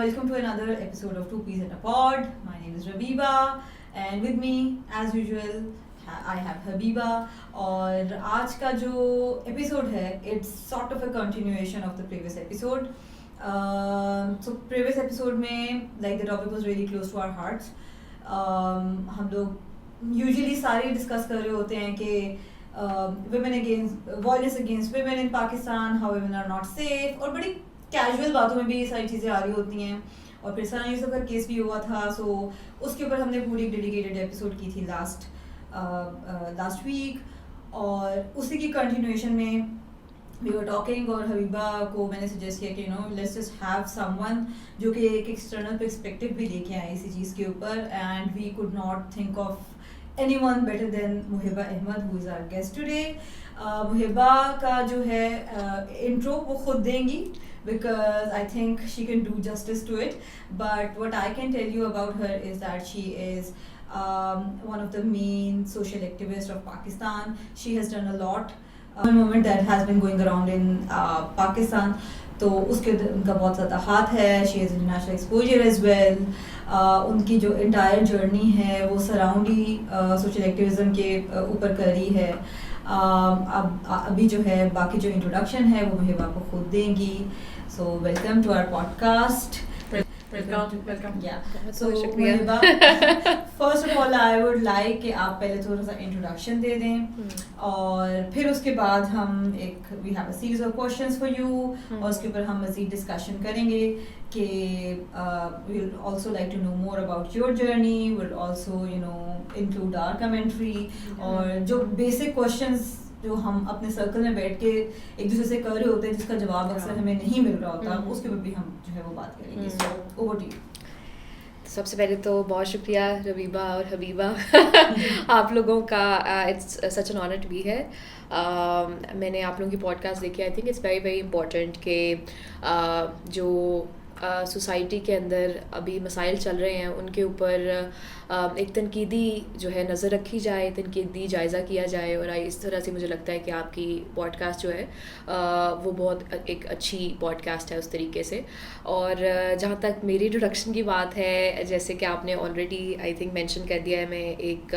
welcome to another episode of Two Peas in a Pod. My name is Rabiba, and with me, as usual, I have Habiba. और आज का जो episode है, it's sort of a continuation of the previous episode. So previous episode में, like the topic was really close to our hearts. हम लोग usually सारे discuss कर रहे होते हैं कि women against violence against women in Pakistan, how women are not safe, और बड़ी कैजुअल बातों में भी ये सारी चीज़ें आ रही होती हैं. और फिर सना यूसुफ का केस भी हुआ था, सो उसके ऊपर हमने पूरी डेडिकेटेड एपिसोड की थी लास्ट वीक. और उसी की कंटिन्यूएशन में वी वर टॉकिंग, और हबीबा को मैंने सजेस्ट किया कि लेट्स जस्ट हैव समवन जो कि एक एक्सटर्नल पर्सपेक्टिव भी लेके आए इसी चीज़ के ऊपर. And we could not think of anyone better than Muhiba Ahmed, who is our guest today. Muhiba का जो है इंट्रो वो खुद देंगी, because I think she can do justice to it. But what I can tell you about her is that she is one of the main social activists of Pakistan. She has done a lot. One moment that has been going around in Pakistan, तो उसके उनका बहुत ज़्यादा हाथ है. She has international exposure as well. उनकी जो entire journey है वो सराउंडिंग social activism के ऊपर करी है. अब अभी जो है बाकी जो इंट्रोडक्शन है वो मुहिबा को खुद देंगी. So welcome to our podcast. Welcome. Yeah. So मुहिबा, first of all I would like कि आप पहले थोड़ा सा इंट्रोडक्शन दे दें, और फिर उसके बाद हम we have a series of questions for you, और उसके ऊपर हम मज़ीद डिस्कशन करेंगे कि we'll also like to know more about your journey. We'll also include our commentary, और जो basic questions जो हम अपने सर्कल में बैठ के एक दूसरे से कर रहे होते हैं जिसका जवाब अक्सर हमें नहीं मिल रहा होता, उसके ऊपर भी हम जो है वो बात करेंगे. So over to you. सबसे पहले तो बहुत शुक्रिया रबीबा और हबीबा आप लोगों का. It's such an honour to be है. मैंने आप लोगों की पॉडकास्ट देखी. I think it's very very important कि जो सोसाइटी के अंदर अभी मसाइल चल रहे हैं उनके ऊपर एक तनकीदी जो है नज़र रखी जाए, तनकीदी जायज़ा किया जाए. और इस तरह से मुझे लगता है कि आपकी पॉडकास्ट जो है वो बहुत एक अच्छी पॉडकास्ट है उस तरीके से. और जहाँ तक मेरी इंट्रोडक्शन की बात है, जैसे कि आपने ऑलरेडी आई थिंक मेंशन कर दिया है, मैं एक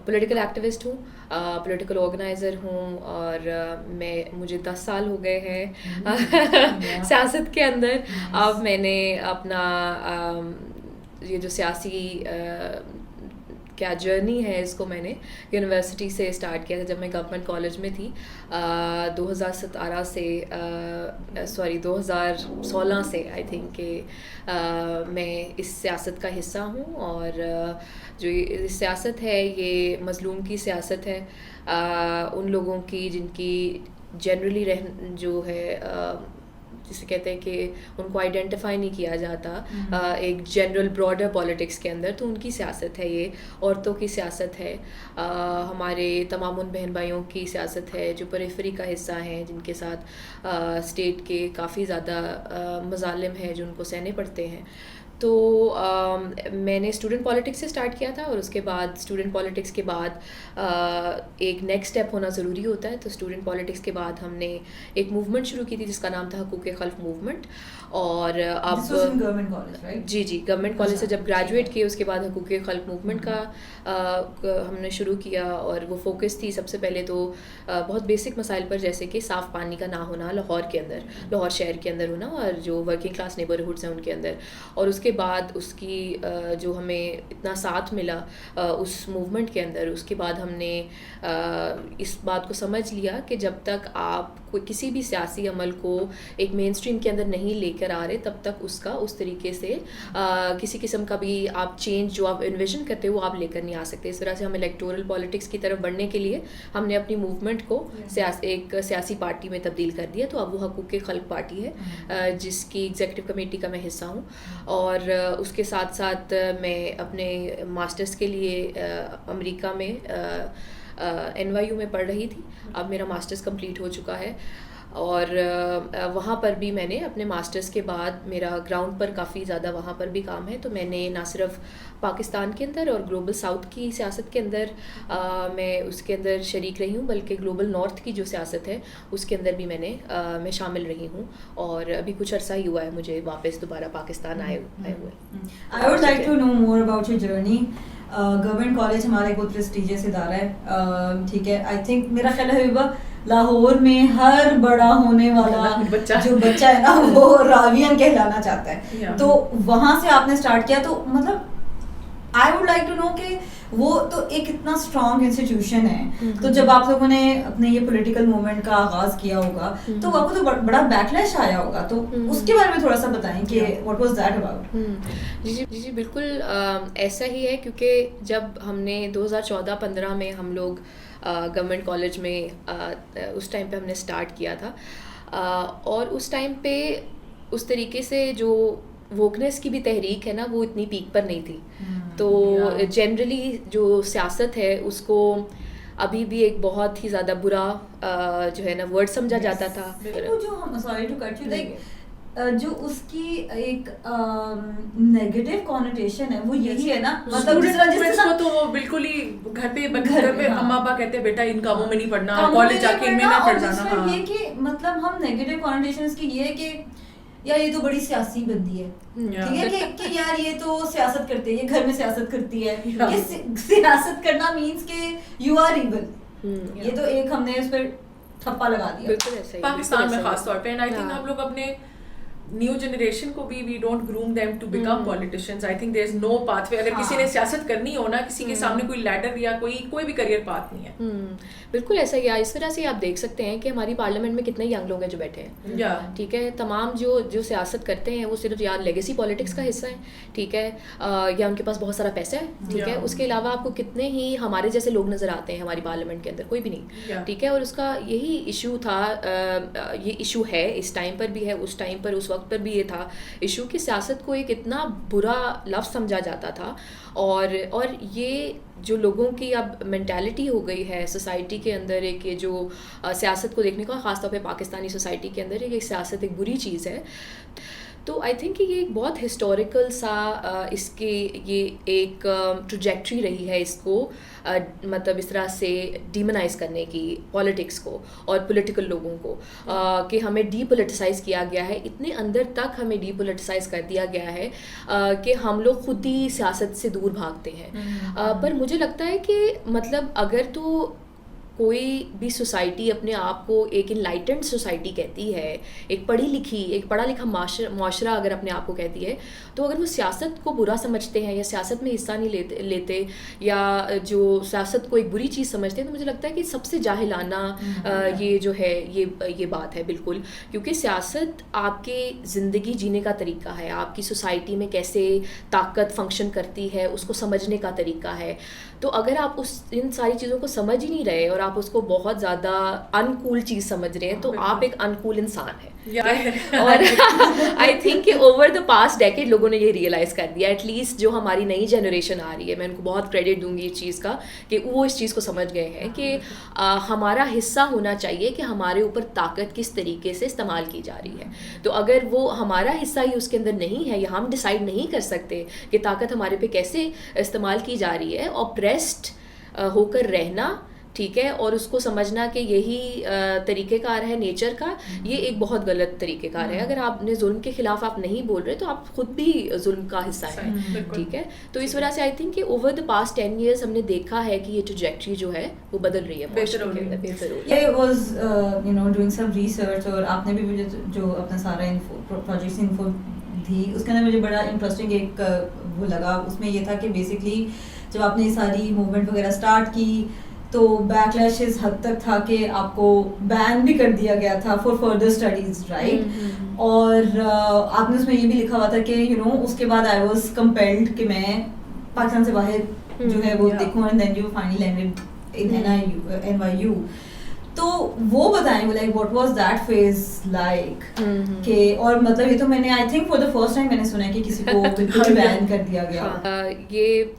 पॉलिटिकल एक्टिविस्ट हूँ, पॉलिटिकल ऑर्गेनाइज़र हूँ, और मुझे 10 साल हो गए हैं सियासत के अंदर. अब मैंने अपना ये जो सियासी क्या जर्नी है इसको मैंने यूनिवर्सिटी से स्टार्ट किया था जब मैं गवर्नमेंट कॉलेज में थी. 2017 से 2016 से आई थिंक कि मैं इस सियासत का हिस्सा हूँ. और जो ये सियासत है ये मज़लूम की सियासत है, उन लोगों की जिनकी जनरली जो है जिसे कहते हैं कि उनको आइडेंटिफाई नहीं किया जाता एक जनरल ब्रॉडर पॉलिटिक्स के अंदर, तो उनकी सियासत है ये. औरतों की सियासत है, हमारे तमाम उन बहन भाइयों की सियासत है जो पेरिफेरी का हिस्सा हैं, जिनके साथ स्टेट के काफ़ी ज़्यादा मज़ालिम हैं जो उनको सहने पड़ते हैं. तो मैंने स्टूडेंट पॉलिटिक्स से स्टार्ट किया था, और उसके बाद स्टूडेंट पॉलिटिक्स के बाद एक नेक्स्ट स्टेप होना ज़रूरी होता है. तो स्टूडेंट पॉलिटिक्स के बाद हमने एक मूवमेंट शुरू की थी जिसका नाम था हकूक़ खल्फ़ मूवमेंट. और अब गवर्नमेंट कॉलेज, राइट? जी गवर्नमेंट कॉलेज से जब ग्रेजुएट किए उसके बाद हकूक़ खल्फ़ मूवमेंट का हमने शुरू किया. और वो फोकस थी सबसे पहले तो बहुत बेसिक मसाइल पर, जैसे कि साफ़ पानी का ना होना लाहौर के अंदर, लाहौर शहर के अंदर होना, और जो वर्किंग क्लास नेबरहुड्स हैं उनके अंदर. और उसके बाद उसकी जो हमें इतना साथ मिला उस मूवमेंट के अंदर, उसके बाद हमने इस बात को समझ लिया कि जब तक आप कोई किसी भी सियासी अमल को एक मेन स्ट्रीम के अंदर नहीं लेकर आ रहे, तब तक उसका उस तरीके से किसी किस्म का भी आप चेंज जो आप इन्विजन करते हो वो आप लेकर नहीं आ सकते. इस तरह से हम इलेक्टोरल पॉलिटिक्स की तरफ बढ़ने के लिए हमने अपनी मूवमेंट को एक सियासी पार्टी में तब्दील कर दिया. तो अब वो हकूक़ खल्क़ पार्टी है जिसकी एग्जीक्यूटिव कमेटी का मैं हिस्सा हूँ. और उसके साथ साथ मैं अपने मास्टर्स के लिए अमेरिका में NYU में पढ़ रही थी. अब मेरा मास्टर्स कंप्लीट हो चुका है. और वहाँ पर भी मैंने अपने मास्टर्स के बाद मेरा ग्राउंड पर काफ़ी ज़्यादा वहाँ पर भी काम है, तो मैंने ना सिर्फ पाकिस्तान के अंदर और ग्लोबल साउथ की सियासत के अंदर मैं उसके अंदर शरीक रही हूँ, बल्कि ग्लोबल नॉर्थ की जो सियासत है उसके अंदर भी मैं शामिल रही हूँ। और अभी कुछ अरसा ही हुआ है मुझे वापस दोबारा पाकिस्तान आए हुए। I would like to know more about your journey. Government college हमारा एक बहुत प्रेस्टिजियस इदारा है, ठीक है। आई थिंक मेरा ख्याल है हबीबा, लाहौर में हर बड़ा होने वाला जो बच्चा है ना वो रावियन कहलाना चाहता है। तो वहां से आपने स्टार्ट किया, तो मतलब I would like to know कि वो तो एक इतना स्ट्रॉन्ग इंस्टीट्यूशन है, तो जब आप लोगों ने अपने ये पॉलिटिकल मूवमेंट का आगाज किया होगा तो आपको तो बड़ा बैकलैश आया होगा, तो उसके बारे में थोड़ा सा बताएं कि व्हाट वाज दैट अबाउट। जी बिल्कुल ऐसा ही है, क्योंकि जब हमने 2014-15 में हम लोग गवर्नमेंट कॉलेज में उस टाइम पे हमने स्टार्ट किया था, और उस टाइम पे उस तरीके से जो वोकनेस की भी तहरीक है ना वो इतनी पीक पर नहीं थी। तो जनरली जो सियासत है उसको अभी भी एक बहुत ही ज़्यादा बुरा जो है ना वर्ड समझा जाता था। जो हम sorry to cut you, like जो उसकी एक नेगेटिव कॉनोटेशन है वो यही है ना, मतलब जिसको तो वो बिल्कुल ही घर पे अम्मा पापा कहते हैं बेटा इन कामों में नहीं पढ़ना, कॉलेज जाके इनमें ना पढ़ जाना। ये कि मतलब हम नेगेटिव कॉनोटेशन की ये है कि यार ये तो बड़ी सियासी बंदी है, ठीक है, कि यार ये तो सियासत करती है, ये घर में सियासत करती है, कि सियासत करना मींस कि यू आर इविल। ये तो एक हमने उस पर ठप्पा लगा दिया पाकिस्तान में खास तौर पे। एंड आई थिंक हम लोग अपने न्यू जनरेशन को भी we don't groom them to become politicians. I think there is no pathway. अगर किसी ने सियासत करनी हो ना, किसी के सामने कोई लैडर या कोई भी करियर पाथ नहीं है। बिल्कुल ऐसा ही है। इस तरह से आप देख सकते हैं कि हमारी पार्लियामेंट में कितने यंग लोग हैं जो बैठे हैं, ठीक है। तमाम जो सियासत करते हैं वो सिर्फ या लेगेसी पॉलिटिक्स का हिस्सा है, ठीक है, या उनके पास बहुत सारा पैसा है, ठीक है। उसके अलावा आपको कितने ही हमारे जैसे लोग नजर आते हैं हमारी पार्लियामेंट के अंदर, कोई भी नहीं, ठीक है। और उसका यही इशू था, ये इशू है इस टाइम पर भी है, उस टाइम पर उस वक्त पर भी ये था इशू कि सियासत को एक इतना बुरा लफ्ज़ समझा जाता था। और ये जो लोगों की अब मेंटालिटी हो गई है सोसाइटी के अंदर, एक ये जो सियासत को देखने का, ख़ासतौर पे पाकिस्तानी सोसाइटी के अंदर एक सियासत एक बुरी चीज़ है। तो आई थिंक ये एक बहुत हिस्टोरिकल सा इसके ये एक ट्रैजेक्टरी रही है इसको मतलब इस तरह से डीमोनाइज करने की पॉलिटिक्स को और पॉलिटिकल लोगों को, कि हमें डीपोलिटिसाइज किया गया है, इतने अंदर तक हमें डीपोलिटिसाइज कर दिया गया है कि हम लोग खुद ही सियासत से दूर भागते हैं। पर मुझे लगता है कि मतलब अगर तो कोई भी सोसाइटी अपने आप को एक इनलाइटेंड सोसाइटी कहती है, एक पढ़ा लिखा माशरा अगर अपने आप को कहती है, तो अगर वो सियासत को बुरा समझते हैं या सियासत में हिस्सा नहीं लेते या जो सियासत को एक बुरी चीज़ समझते हैं, तो मुझे लगता है कि सबसे जाहिलाना ये जो है ये बात है बिल्कुल। क्योंकि सियासत आपके ज़िंदगी जीने का तरीका है, आपकी सोसाइटी में कैसे ताकत फंक्शन करती है उसको समझने का तरीका है। तो अगर आप इन सारी चीज़ों को समझ ही नहीं रहे और आप उसको बहुत ज़्यादा अनकूल चीज़ समझ रहे हैं, तो आप एक अनकूल इंसान हैं। और आई थिंक कि ओवर द पास्ट डेकेड लोगों ने ये रियलाइज़ कर दिया, एटलीस्ट जो हमारी नई जनरेशन आ रही है, मैं उनको बहुत क्रेडिट दूंगी इस चीज़ का कि वो इस चीज़ को समझ गए हैं कि हमारा हिस्सा होना चाहिए कि हमारे ऊपर ताकत किस तरीके से इस्तेमाल की जा रही है। तो अगर वो हमारा हिस्सा ही उसके अंदर नहीं है या हम डिसाइड नहीं कर सकते कि ताकत हमारे पे कैसे इस्तेमाल की जा रही है, ऑप्रेस्ड होकर रहना, ठीक है, और उसको समझना कि यही तरीक़ेकार है नेचर का, ये एक बहुत गलत तरीक़ेकार है। अगर आपने जुल्म के ख़िलाफ़ आप नहीं बोल रहे तो आप खुद भी जुल्म का हिस्सा है, ठीक है। तो इस वजह से आई थिंक कि ओवर द पास्ट 10 years हमने देखा है कि ये ट्रैजेक्टरी जो है वो बदल रही है, बेहतर हो रही है। ये was you know doing some research, और आपने भी मुझे जो अपना सारा प्रोजेक्ट्स इन्फो दी, उसके अंदर मुझे बड़ा इंटरेस्टिंग एक वो लगा। उसमें ये था कि बेसिकली जब आपने सारी मूवमेंट वगैरह स्टार्ट की तो बैकलैश इस हद तक था कि आपको बैन भी कर दिया गया था फॉर फर्दर स्टडीज, राइट। और आपने उसमें ये भी लिखा हुआ था कि यू नो उसके बाद आई वाज कंपेल्ड कि मैं पाकिस्तान से बाहर जो है वो देखूं, and then you finally landed in NYU। तो वो बताएं, like what was that phase like कि, और मतलब ये तो मैंने I think for the first time मैंने सुना है कि किसी को बिल्कुल बैन कर दिया गया। ये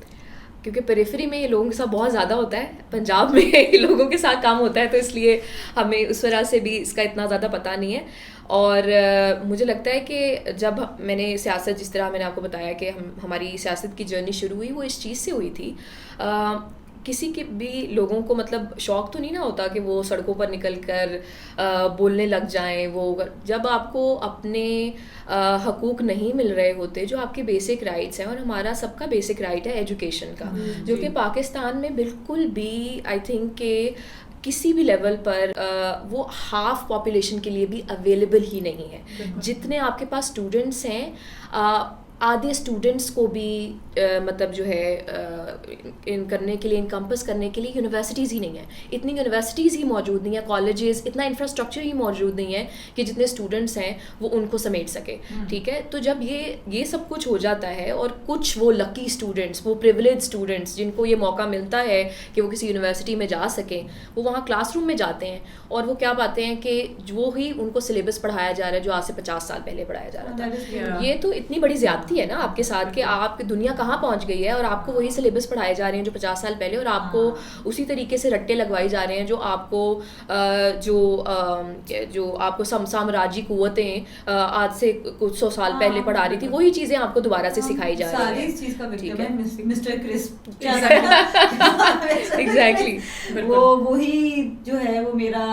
क्योंकि पेरिफेरी में ये लोगों के साथ बहुत ज़्यादा होता है, पंजाब में ये लोगों के साथ काम होता है, तो इसलिए हमें उस वजह से भी इसका इतना ज़्यादा पता नहीं है। और मुझे लगता है कि जब मैंने सियासत, जिस तरह मैंने आपको बताया कि हमारी सियासत की जर्नी शुरू हुई, वो इस चीज़ से हुई थी। किसी के भी लोगों को मतलब शौक तो नहीं ना होता कि वो सड़कों पर निकल कर बोलने लग जाएं। वो जब आपको अपने हकूक़ नहीं मिल रहे होते, जो आपके बेसिक राइट्स हैं, और हमारा सबका बेसिक राइट है एजुकेशन का, जो कि पाकिस्तान में बिल्कुल भी आई थिंक के किसी भी लेवल पर वो हाफ पॉपुलेशन के लिए भी अवेलेबल ही नहीं है। जितने आपके पास स्टूडेंट्स हैं, आधे स्टूडेंट्स को भी मतलब जो है इन करने के लिए, इनकम्पस करने के लिए यूनिवर्सिटीज़ ही नहीं है। इतनी यूनिवर्सिटीज़ ही मौजूद नहीं है, कॉलेजेस, इतना इंफ्रास्ट्रक्चर ही मौजूद नहीं है कि जितने स्टूडेंट्स हैं वो उनको समेट सके। ठीक है, तो जब ये सब कुछ हो जाता है, और कुछ वो लकी स्टूडेंट्स, वो प्रिविलेज स्टूडेंट्स जिनको ये मौका मिलता है कि वो किसी यूनिवर्सिटी में जा सकें, वो वहाँ क्लासरूम में जाते हैं और वो क्या पाते हैं कि जो ही उनको सिलेबस पढ़ाया जा रहा है जो आज से 50 साल पहले पढ़ाया जा रहा था। ये तो इतनी बड़ी ज़्यादती है ना आपके साथ कि आपकी दुनिया कहाँ पहुँच गई है, और आपको वही सिलेबस पढ़ाए जा रहे हैं जो 50 साल पहले, और आपको उसी तरीके से रट्टे लगवाई जा रहे हैं जो आपको जो आपको साम्राज्य कुव्वतें आज से कुछ 100 साल पहले पढ़ा रही थी, वही चीज़ें आपको दोबारा से सिखाई जा रही हैं। इस चीज़ का विक्टिम है मिस्टर क्रिस्प। एग्जैक्टली वही जो है वो मेरा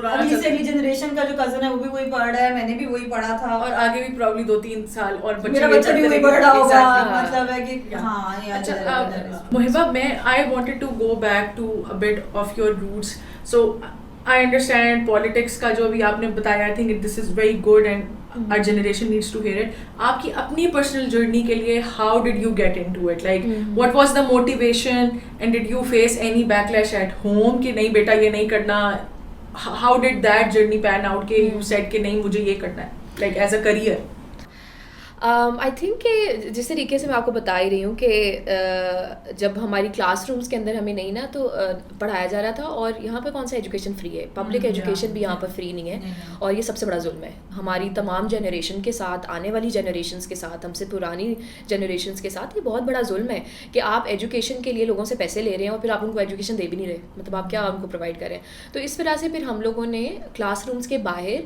अभी से अगली जनरेशन का जो कजन है वो भी वही पढ़ रहा है, मैंने भी वही पढ़ा था, और आगे भी प्रॉब्ली 2-3 साल और मेरा बच्चा भी वही पढ़ रहा होगा। मतलब है कि हाँ यार। अच्छा मुहिबा, मैं I wanted to go back to a bit of your roots. So I understand politics का जो अभी आपने बताया, I think this is very good and our generation needs to hear it. आपकी अपनी पर्सनल जर्नी के लिए how did you get into it? Like what was the motivation and did you face any backlash at home कि नहीं बेटा ये नहीं करना? How did that journey pan out कि you said कि नहीं मुझे ये करना है, like as a career? I think कि जिस तरीके से मैं आपको बता ही रही हूँ कि जब हमारी क्लासरूम्स के अंदर हमें नहीं ना तो पढ़ाया जा रहा था, और यहाँ पे कौन सा एजुकेशन फ्री है? पब्लिक एजुकेशन भी यहाँ पर फ्री नहीं है, और ये सबसे बड़ा जुल्म है हमारी तमाम जनरेशन के साथ, आने वाली जनरेशन्स के साथ, हमसे पुरानी जनरेशन्स के साथ। ये बहुत बड़ा जुल्म है कि आप एजुकेशन के लिए लोगों से पैसे ले रहे हैं और फिर आप उनको एजुकेशन दे भी नहीं रहे। मतलब आप क्या उनको प्रोवाइड कर रहे हैं? तो इस वजह से फिर हम लोगों ने क्लासरूम्स के बाहर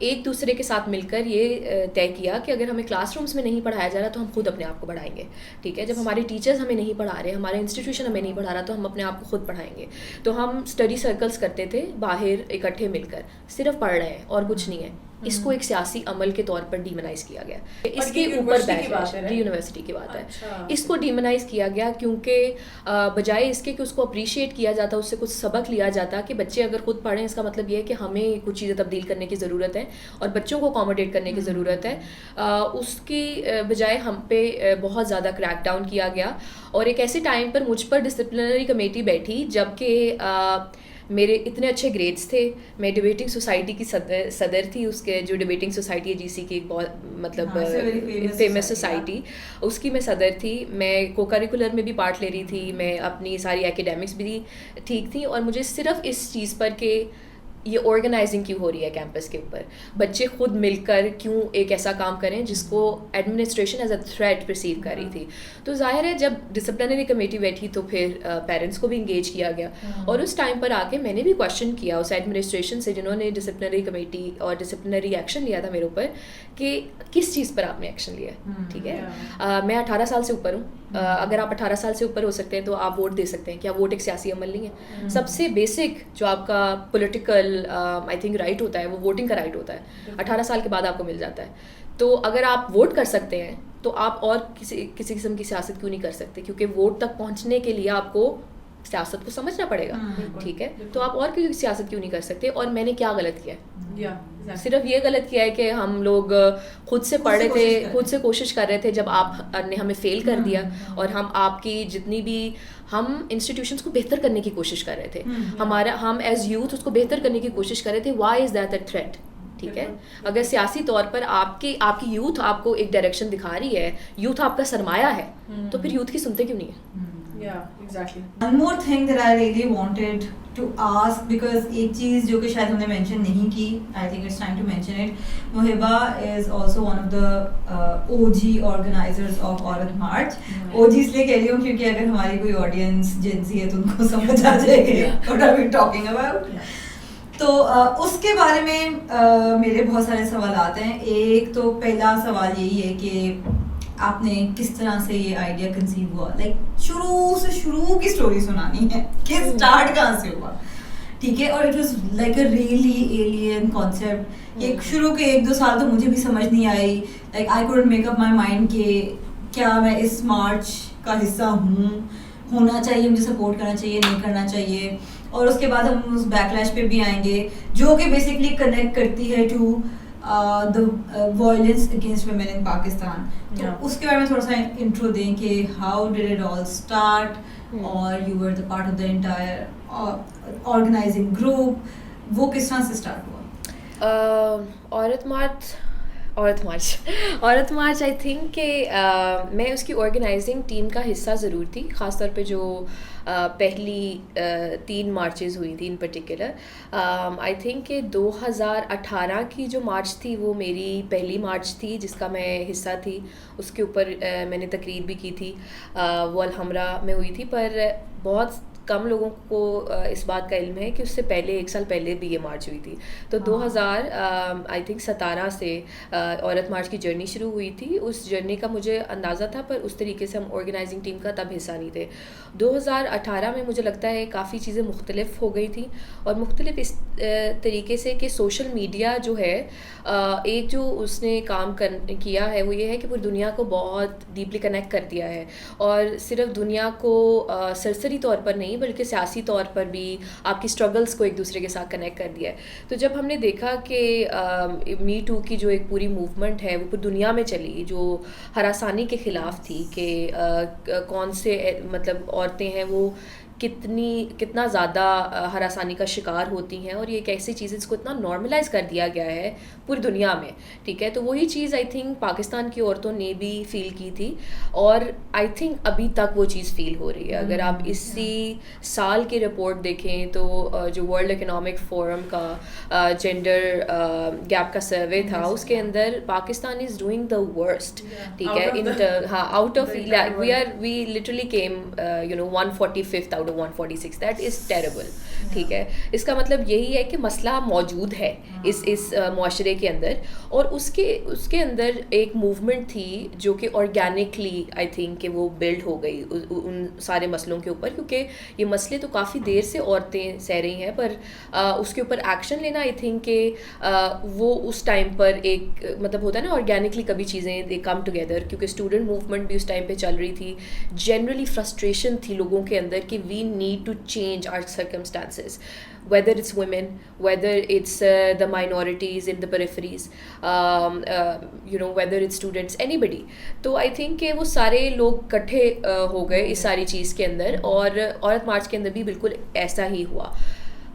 एक दूसरे के साथ मिलकर ये तय किया कि अगर हमें क्लासरूम्स में नहीं पढ़ाया जा रहा तो हम खुद अपने आप को पढ़ाएंगे। ठीक है, जब हमारे टीचर्स हमें नहीं पढ़ा रहे, हमारे इंस्टीट्यूशन हमें नहीं पढ़ा रहा, तो हम अपने आप को खुद पढ़ाएंगे। तो हम स्टडी सर्कल्स करते थे बाहर इकट्ठे मिलकर, सिर्फ पढ़ रहे हैं और कुछ नहीं है। इसको एक सियासी अमल के तौर पर डीमोनाइज किया गया। इसके ऊपर यूनिवर्सिटी की बात है। इसको डीमोनाइज किया गया क्योंकि बजाय इसके कि उसको अप्रिशिएट किया जाता, उससे कुछ सबक लिया जाता कि बच्चे अगर खुद पढ़ें, इसका मतलब ये है कि हमें कुछ चीज़ें तब्दील करने की ज़रूरत है और बच्चों को अकोमोडेट करने की ज़रूरत है। उसकी बजाय हम पे बहुत ज़्यादा क्रैक डाउन किया गया। और एक ऐसे टाइम पर मुझ पर डिसिप्लिनरी कमेटी बैठी जबकि मेरे इतने अच्छे ग्रेड्स थे। मैं डिबेटिंग सोसाइटी की सदर थी, उसके जो डिबेटिंग सोसाइटी है जीसी की, बहुत मतलब फेमस सोसाइटी, उसकी मैं सदर थी। मैं को करिकुलर में भी पार्ट ले रही थी, मैं अपनी सारी एकेडमिक्स भी ठीक थी। और मुझे सिर्फ इस चीज़ पर कि ये ऑर्गेनाइजिंग क्यों हो रही है कैंपस के ऊपर, बच्चे खुद मिलकर क्यों एक ऐसा काम करें जिसको administration as a threat perceive कर रही थी। तो जाहिर है जब डिसिप्लिनरी कमेटी बैठी तो फिर पेरेंट्स को भी इंगेज किया गया। और उस टाइम पर आके मैंने भी क्वेश्चन किया उस एडमिनिस्ट्रेशन से जिन्होंने डिसिप्लिनरी कमेटी और डिसिप्लिनरी एक्शन लिया था मेरे ऊपर कि किस चीज़ पर आपने एक्शन लिया। ठीक है, मैं 18 साल से ऊपर हूँ। अगर आप 18 साल से ऊपर हो सकते हैं तो आप वोट दे सकते हैं। क्या वोट एक सियासी अमल नहीं है? सबसे बेसिक जो आपका पॉलिटिकल आई थिंक राइट होता है वो वोटिंग का राइट होता है, 18 साल के बाद आपको मिल जाता है। तो अगर आप वोट कर सकते हैं तो आप और किसी किस्म की सियासत क्यों नहीं कर सकते? क्योंकि वोट तक पहुंचने के लिए आपको सियासत को समझना पड़ेगा। ठीक है, तो आप और कोई सियासत क्यों नहीं कर सकते? और मैंने क्या गलत किया है? सिर्फ ये गलत किया है कि हम लोग खुद से पढ़ रहे थे, खुद से कोशिश कर रहे थे जब आपने हमें फेल कर दिया, और हम आपकी जितनी भी हम इंस्टीट्यूशंस को बेहतर करने की कोशिश कर रहे थे, हम एज यूथ उसको बेहतर करने की कोशिश कर रहे थे। Why is that a threat? ठीक है, अगर सियासी तौर पर आपकी यूथ आपको एक डायरेक्शन दिखा रही है, यूथ आपका सरमाया है, तो फिर यूथ की सुनते क्यों नहीं है? Yeah, exactly. One more thing that I really wanted to ask, because एक चीज़ जो कि शायद हमने mention नहीं की, I think it's time to mention it. Muhiba is also one of the OG organizers of औरत मार्च. OG इसलिए कह रही हूँ क्योंकि अगर हमारी कोई audience Gen Z है तो उनको समझ आ जाएगी what are we talking about. तो उसके बारे में मेरे बहुत सारे सवाल आते हैं. एक तो पहला सवाल यही है कि आपने किस तरह से ये आइडिया कंसीव हुआ, लाइक शुरू की स्टोरी सुनानी है कि स्टार्ट कहाँ से हुआ, ठीक है. और it was like a really alien concept. ये शुरू के 1-2 साल तो मुझे भी समझ नहीं आई, like I couldn't make up my mind कि क्या मैं इस मार्च का हिस्सा हूँ, होना चाहिए, मुझे सपोर्ट करना चाहिए, नहीं करना चाहिए. और उसके बाद हम उस बैकलैश पे भी आएंगे जो कि बेसिकली कनेक्ट करती है to the violence against women in Pakistan. तो उसके बारे में थोड़ा सा इंट्रो दें कि how did it all start, और you were the part of the entire organising group, वो किस तरह से स्टार्ट हुआ? औरत मार्च आई थिंक कि मैं उसकी ऑर्गेनाइजिंग टीम का हिस्सा ज़रूर थी, ख़ासतौर पे जो पहली 3 मार्चेस हुई थी इन पर्टिकुलर. आई थिंक कि 2018 की जो मार्च थी वो मेरी पहली मार्च थी जिसका मैं हिस्सा थी. उसके ऊपर मैंने तकरीर भी की थी, वो अलहमरा में हुई थी. पर बहुत कम लोगों को इस बात का इल्म है कि उससे पहले 1 साल पहले भी ये मार्च हुई थी. तो 2017 से औरत मार्च की जर्नी शुरू हुई थी. उस जर्नी का मुझे अंदाज़ा था, पर उस तरीके से हम ऑर्गेनाइजिंग टीम का तब हिस्सा नहीं थे. 2018 में मुझे लगता है काफ़ी चीज़ें मुख्तलिफ हो गई थी, और मुख्तलिफ इस तरीके से कि सोशल मीडिया जो है, एक जो उसने काम किया है वो ये है कि पूरी दुनिया को बहुत डीपली कनेक्ट कर दिया है. और सिर्फ दुनिया को सरसरी तौर पर नहीं बल्कि सियासी तौर पर भी आपकी स्ट्रगल्स को एक दूसरे के साथ कनेक्ट कर दिया है. तो जब हमने देखा कि मी टू की जो एक पूरी मूवमेंट है वो पूरी दुनिया में चली, जो हरासानी के ख़िलाफ़ थी कि कौन से मतलब औरतें हैं वो कितना ज़्यादा हरासानी का शिकार होती हैं, और ये एक ऐसी चीज़ है जिसको इतना नॉर्मलाइज़ कर दिया गया है पूरी दुनिया में, ठीक है. तो वही चीज़ आई थिंक पाकिस्तान की औरतों ने भी फ़ील की थी, और आई थिंक अभी तक वो चीज़ फ़ील हो रही है. अगर आप इसी साल की रिपोर्ट देखें तो जो वर्ल्ड इकोनॉमिक फोरम का जेंडर गैप का सर्वे था, उसके अंदर Pakistan is doing the worst, ठीक है. हाँ, out of we literally came 145th out of 146. That is terrible, ठीक है. इसका मतलब यही है कि मसला मौजूद है इस मुआशरे के अंदर, और उसके अंदर एक मूवमेंट थी जो कि ऑर्गेनिकली आई थिंक कि वो बिल्ड हो गई उन सारे मसलों के ऊपर, क्योंकि ये मसले तो काफ़ी देर से औरतें सह रही हैं, पर उसके ऊपर एक्शन लेना आई थिंक कि वो उस टाइम पर एक मतलब होता है ना, ऑर्गेनिकली कभी चीज़ें दे कम टुगेदर. क्योंकि स्टूडेंट मूवमेंट भी उस टाइम पे चल रही थी, जनरली फ्रस्ट्रेशन थी लोगों के अंदर कि we need to change our circumstances, whether it's women, whether it's the minorities in the peripheries, whether it's students, anybody. तो I think कि वो सारे लोग इकट्ठे हो गए इस सारी चीज़ के अंदर, और औरत मार्च के अंदर भी बिल्कुल ऐसा ही हुआ.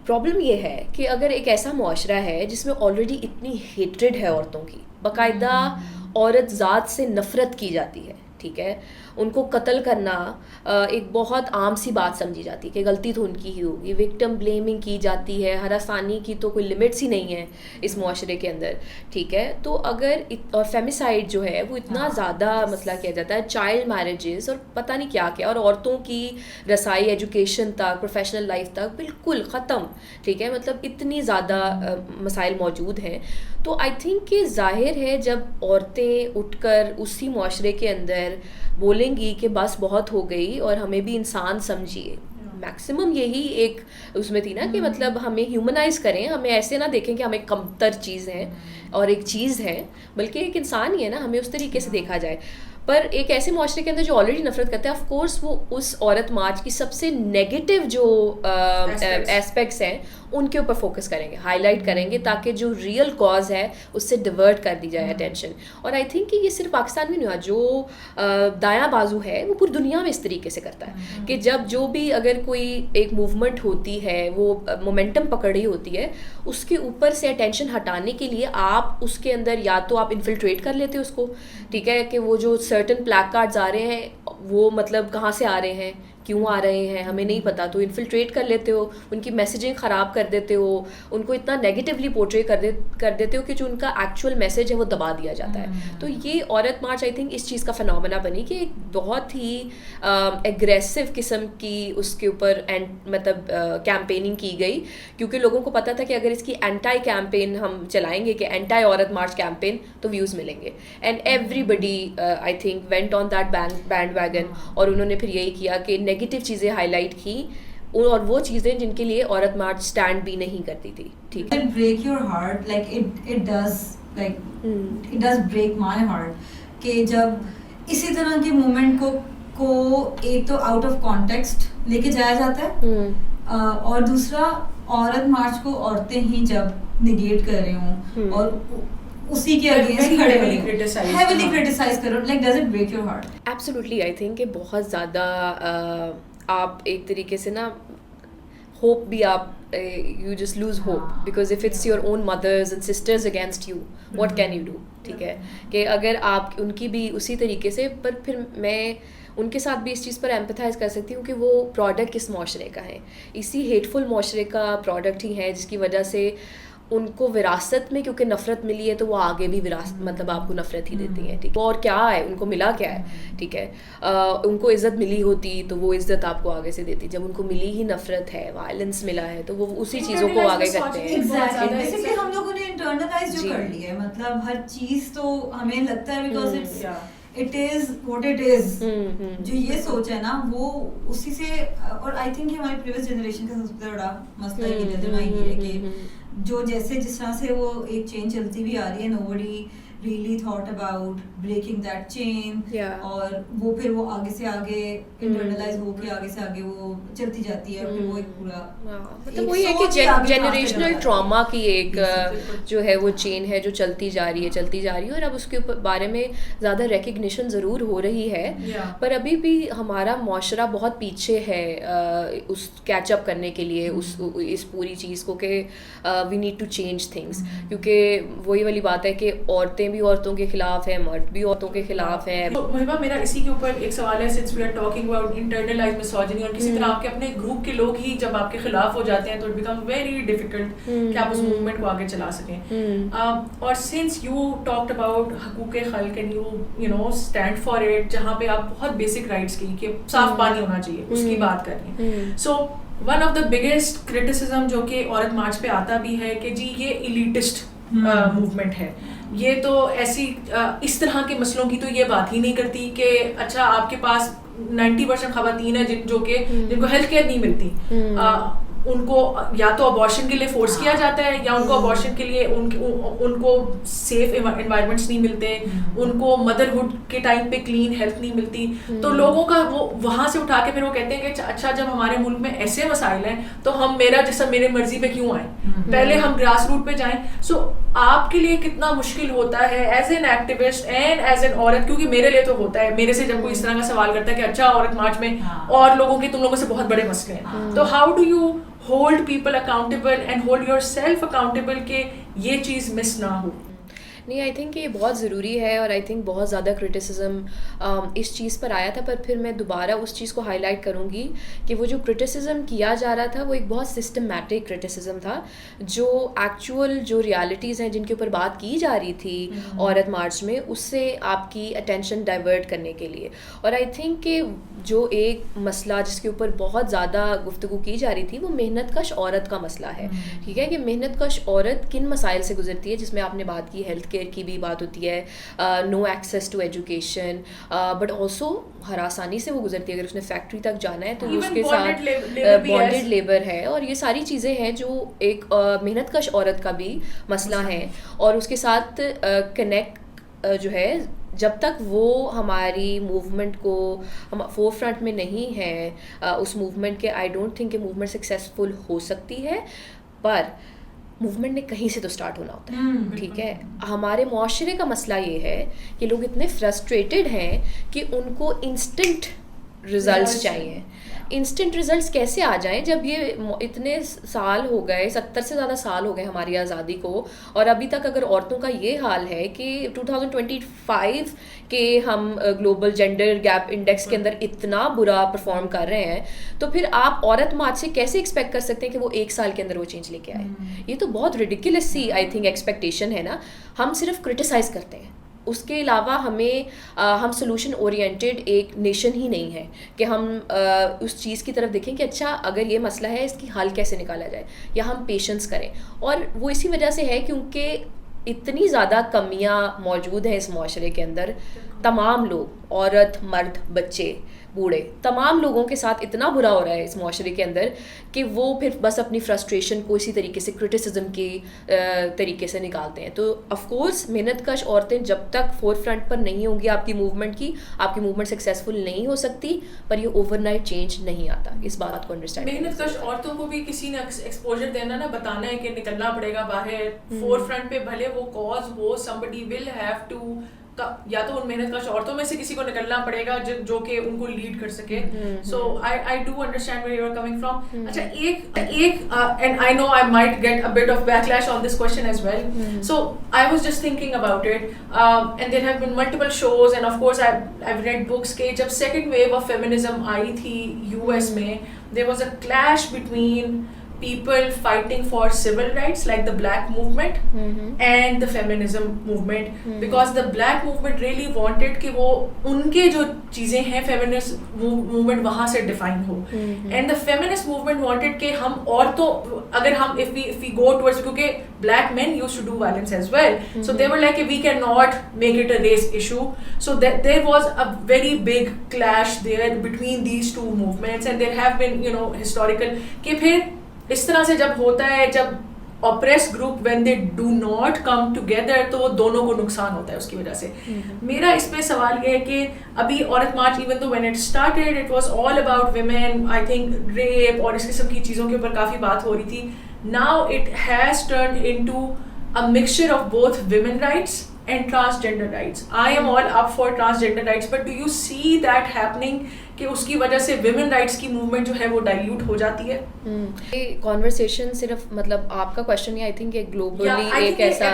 प्रॉब्लम ये है कि अगर एक ऐसा मुआशरा है जिसमें ऑलरेडी इतनी हेट्रेड है औरतों की, बाकायदा औरत ज़ात से नफ़रत की जाती है, ठीक है, उनको कत्ल करना एक बहुत आम सी बात समझी जाती है कि गलती तो उनकी ही होगी, विक्टिम ब्लेमिंग की जाती है, हरासानी की तो कोई लिमिट्स ही नहीं है इस मुआशरे के अंदर, ठीक है. तो अगर और फेमिसाइड जो है वो इतना ज़्यादा मसला किया जाता है, चाइल्ड मैरिजेस और पता नहीं क्या क्या, और औरतों की रसाई एजुकेशन तक, प्रोफेशनल लाइफ तक बिल्कुल ख़त्म, ठीक है. मतलब इतनी ज़्यादा मसाइल मौजूद हैं. तो आई थिंक कि ज़ाहिर है जब औरतें उठकर उसी मुआशरे के अंदर बोलेंगी कि बस बहुत हो गई और हमें भी इंसान समझिए, मैक्सिमम यही एक उसमें थी ना कि मतलब हमें ह्यूमनाइज करें, हमें ऐसे ना देखें कि हम एक कमतर चीज़ हैं और एक चीज़ है, बल्कि एक इंसान ही है ना, हमें उस तरीके से देखा जाए. पर एक ऐसे मुआशरे के अंदर जो ऑलरेडी नफरत करता है, ऑफ कोर्स वो उस औरत मार्च की सबसे नेगेटिव जो एस्पेक्ट्स हैं उनके ऊपर फोकस करेंगे, हाईलाइट करेंगे, ताकि जो रियल कॉज है उससे डिवर्ट कर दी जाए अटेंशन. और आई थिंक कि ये सिर्फ पाकिस्तान में नहीं हुआ, जो दायां बाजू है वो पूरी दुनिया में इस तरीके से करता है कि जब जो भी अगर कोई एक मूवमेंट होती है, वो मोमेंटम पकड़ रही होती है, उसके ऊपर से अटेंशन हटाने के लिए आप उसके अंदर या तो आप इन्फिल्ट्रेट कर लेते हो उसको, ठीक है, कि वो जो सर्टन प्लैक कार्ड्स आ रहे हैं वो मतलब कहाँ से आ रहे हैं, क्यों आ रहे हैं हमें नहीं पता, तो इन्फिल्ट्रेट कर लेते हो, उनकी मैसेजिंग ख़राब कर देते हो, उनको इतना नेगेटिवली पोर्ट्रे कर देते हो कि जो उनका एक्चुअल मैसेज है वो दबा दिया जाता है। तो ये औरत मार्च आई थिंक इस चीज़ का फिनोमेना बनी कि एक बहुत ही एग्रेसिव किस्म की उसके ऊपर मतलब कैंपेनिंग की गई, क्योंकि लोगों को पता था कि अगर इसकी एंटाई कैंपेन हम चलाएंगे कि एंटाई औरत मार्च कैंपेन, तो व्यूज़ मिलेंगे। And everybody I think went on that band wagon, और उन्होंने फिर यही किया कि नेगेटिव चीज़ें हाईलाइट की, और वो चीज़ें जिनके लिए औरत मार्च स्टैंड भी नहीं करती थी। ठीक है, break your heart, like it does break my heart कि जब इसी तरह के मोमेंट को एक तो आउट ऑफ कॉन्टेक्स्ट लेके जाया जाता है, और दूसरा औरत मार्च को औरतें ही जब निगेट कर रही हों और उसी के अगेंस्ट खड़े हेवीली क्रिटिसाइज करो, like does it break your heart? Absolutely, I think कि बहुत ज़्यादा आप एक तरीके से ना होप भी आप you just lose hope, because if it's your own mothers and sisters against you, what can you do? ठीक है, कि अगर आप उनकी भी उसी तरीके से, पर फिर मैं उनके साथ भी इस चीज़ पर एम्पथाइज कर सकती हूँ कि वो प्रोडक्ट किस माशरे का है, इसी हेटफुल माशरे का प्रोडक्ट ही है, जिसकी वजह से उनको विरासत में क्योंकि नफ़रत मिली है तो वो आगे भी मतलब आपको नफ़रत ही देती हैं। ठीक है, और क्या है, उनको मिला क्या है? ठीक है, उनको इज़्ज़त मिली होती तो वो इज़्ज़त आपको आगे से देती, जब उनको मिली ही नफ़रत है, वायलेंस मिला है, तो वो उसी चीज़ों को आगे करते हैं। बेसिकली हम लोगों ने इंटरनलाइज जो कर लिया है, मतलब हर चीज़ तो हमें लगता है because it is what it is, जो ये सोच है ना वो उसी से। और आई थिंक हमारे प्रीवियस जनरेशन का सबसे बड़ा मसला ये है कि जो जैसे जिस तरह से वो एक चेन चलती भी आ रही है, nobody really thought about breaking that chain, और वो फिर वो आगे से आगे इंटरनलाइज होके आगे से आगे वो चलती जाती है, फिर वो एक पूरा मतलब वही है कि जेनरेशनल ट्रॉमा की एक जो है वो चेन है जो चलती जा रही है, और अब उसके ऊपर बारे में ज़्यादा रिकग्निशन ज़रूर हो रही है, पर अभी भी हमारा माशरा बहुत पीछे है उस कैचअप करने के लिए इस पूरी चीज़ को, कि we need to change things, क्योंकि वही वाली बात है कि औरतें भी औरतों के खिलाफ है, मर्द भी औरतों के खिलाफ है। तो महिमा, मेरा इसी के ऊपर एक सवाल है, since we are talking about internalised misogyny, और किसी तरह आपके अपने ग्रुप के लोग ही जब आपके खिलाफ हो जाते हैं तो इट बिकम वेरी डिफिकल्ट कि आप उस मूवमेंट को आगे चला सकें। और since you talked about Haqooq-e-Khalq and you know stand for it, जहाँ पे आप बहुत बेसिक राइट्स की कि साफ पानी होना चाहिए, उसकी बात कर रही हैं। So one of the biggest criticism जो कि औरत मार्च पे आता भी है कि जी ये इलीटिस्ट मूवमेंट है, ये तो ऐसी इस तरह के मसलों की तो ये बात ही नहीं करती कि अच्छा आपके पास 90% खवातीन है जिनको हेल्थ केयर नहीं मिलती, उनको या तो अबॉर्शन के लिए फोर्स किया जाता है, या उनको अबॉर्शन के लिए उनको सेफ एनवायरनमेंट्स नहीं मिलते, उनको मदरहुड के टाइम पे क्लीन हेल्थ नहीं मिलती। तो लोगों का वो वहाँ से उठा के फिर वो कहते हैं कि अच्छा जब हमारे मुल्क में ऐसे मसाइल हैं तो हम मेरे मर्जी पे क्यों आए, पहले हम ग्रास रूट पे जाएं। सो आपके लिए कितना मुश्किल होता है as an activist and as an औरत, क्योंकि मेरे लिए तो होता है, मेरे से जब कोई इस तरह का सवाल करता है कि अच्छा औरत मार्च में और लोगों के तुम लोगों से बहुत बड़े मसले हैं, तो how do you hold people accountable and hold your self accountable कि ये चीज़ मिस ना हो? नहीं, आई थिंक ये बहुत ज़रूरी है, और आई थिंक बहुत ज़्यादा क्रिटिसिज्म इस चीज़ पर आया था, पर फिर मैं दोबारा उस चीज़ को हाईलाइट करूँगी कि वो जो क्रिटिसिज्म किया जा रहा था वो एक बहुत सिस्टमैटिक क्रिटिसिज्म था, जो एक्चुअल जो रियलिटीज़ हैं जिनके ऊपर बात की जा रही थी औरत मार्च में, उससे आपकी अटेंशन डाइवर्ट करने के लिए। और आई थिंक कि जो एक मसला जिसके ऊपर बहुत ज़्यादा गुफ्तगू की जा रही थी वो मेहनत कश औरत का मसला है। ठीक है, कि मेहनत कश औरत किन मसाइल से गुजरती है, जिसमें आपने बात की हेल्थ केयर की भी बात होती है, no access to education, but also हरासानी से वो गुजरती है, अगर उसने फैक्ट्री तक जाना है तो उसके साथ बॉन्डेड लेबर है, और ये सारी चीज़ें हैं जो एक मेहनत कश औरत का भी मसला है। और उसके साथ कनेक्ट जो है, जब तक वो हमारी मूवमेंट को हम फोर फ्रंट में नहीं है उस मूवमेंट के, आई डोंट थिंक कि मूवमेंट सक्सेसफुल हो सकती है, पर मूवमेंट ने कहीं से तो स्टार्ट होना होता है। ठीक है, हमारे मुआशरे का मसला ये है कि लोग इतने फ्रस्ट्रेटेड हैं कि उनको इंस्टेंट रिजल्ट्स चाहिए। इंस्टेंट रिजल्ट्स कैसे आ जाएं जब ये इतने साल हो गए, 70 से ज़्यादा साल हो गए हमारी आज़ादी को, और अभी तक अगर औरतों का ये हाल है कि 2025 के हम ग्लोबल जेंडर गैप इंडेक्स के अंदर इतना बुरा परफॉर्म कर रहे हैं, तो फिर आप औरत मार्च से कैसे एक्सपेक्ट कर सकते हैं कि वो 1 साल के अंदर वो चेंज लेके आए? ये तो बहुत रिडिकुलस सी आई थिंक एक्सपेक्टेशन है ना। हम सिर्फ क्रिटिसाइज़ करते हैं, उसके अलावा हम सोल्यूशन ओरिएंटेड एक नेशन ही नहीं है कि हम उस चीज़ की तरफ देखें कि अच्छा अगर ये मसला है इसकी हल कैसे निकाला जाए, या हम पेशेंस करें। और वो इसी वजह से है क्योंकि इतनी ज़्यादा कमियां मौजूद हैं इस माशरे के अंदर। तमाम लोग, औरत, मर्द, बच्चे, बूढ़े, तमाम लोगों के साथ इतना बुरा हो रहा है इस माशरे के अंदर कि वो फिर बस अपनी फ्रस्ट्रेशन को इसी तरीके से क्रिटिसिज्म के तरीके से निकालते हैं। तो ऑफकोर्स मेहनतकश औरतें जब तक फोर फ्रंट पर नहीं होंगी आपकी मूवमेंट सक्सेसफुल नहीं हो सकती, पर ये ओवरनाइट चेंज नहीं आता। इस बात को अंडरस्टैंड, मेहनतकश औरतों को भी किसी ने एक्सपोजर देना ना, बताना है कि निकलना पड़ेगा बाहर फोर फ्रंट पे, भले वो कॉज हो, somebody will have to, या तो उन मेहनतकश औरतों में से किसी को निकलना पड़ेगा जो कि उनको लीड कर सके। So I do understand where you are coming from. अच्छा, एक and I know I might get a bit of backlash on this question as well, so I was just thinking about it, and there have been multiple shows and of course I have read books के जब second wave of feminism आई थी US में, there was a clash between people fighting for civil rights like the black movement and the feminism movement, because the black movement really wanted कि वो उनके जो चीजें हैं feminist movement वहाँ से define हो, and the feminist movement wanted कि हम औरतों, अगर हम if we go towards, क्योंकि black men used to do violence as well, so they were like we cannot make it a race issue, so that there was a very big clash there between these two movements, and there have been historical कि फिर इस तरह से जब होता है, जब oppress group when they do not come together, तो वो दोनों को नुकसान होता है उसकी वजह से। मेरा इस पे सवाल ये है कि अभी Aurat March, even though when it started it was all about women, I think rape और इस किस्म की चीज़ों के ऊपर काफ़ी बात हो रही थी। Now it has turned into a mixture of both women rights and transgender rights. I am all up for transgender rights, but do you see that happening कि उसकी वजह से women rights की movement जो है वो dilute हो जाती है? ये conversation सिर्फ मतलब आपका question ही, I think ये globally एक ऐसा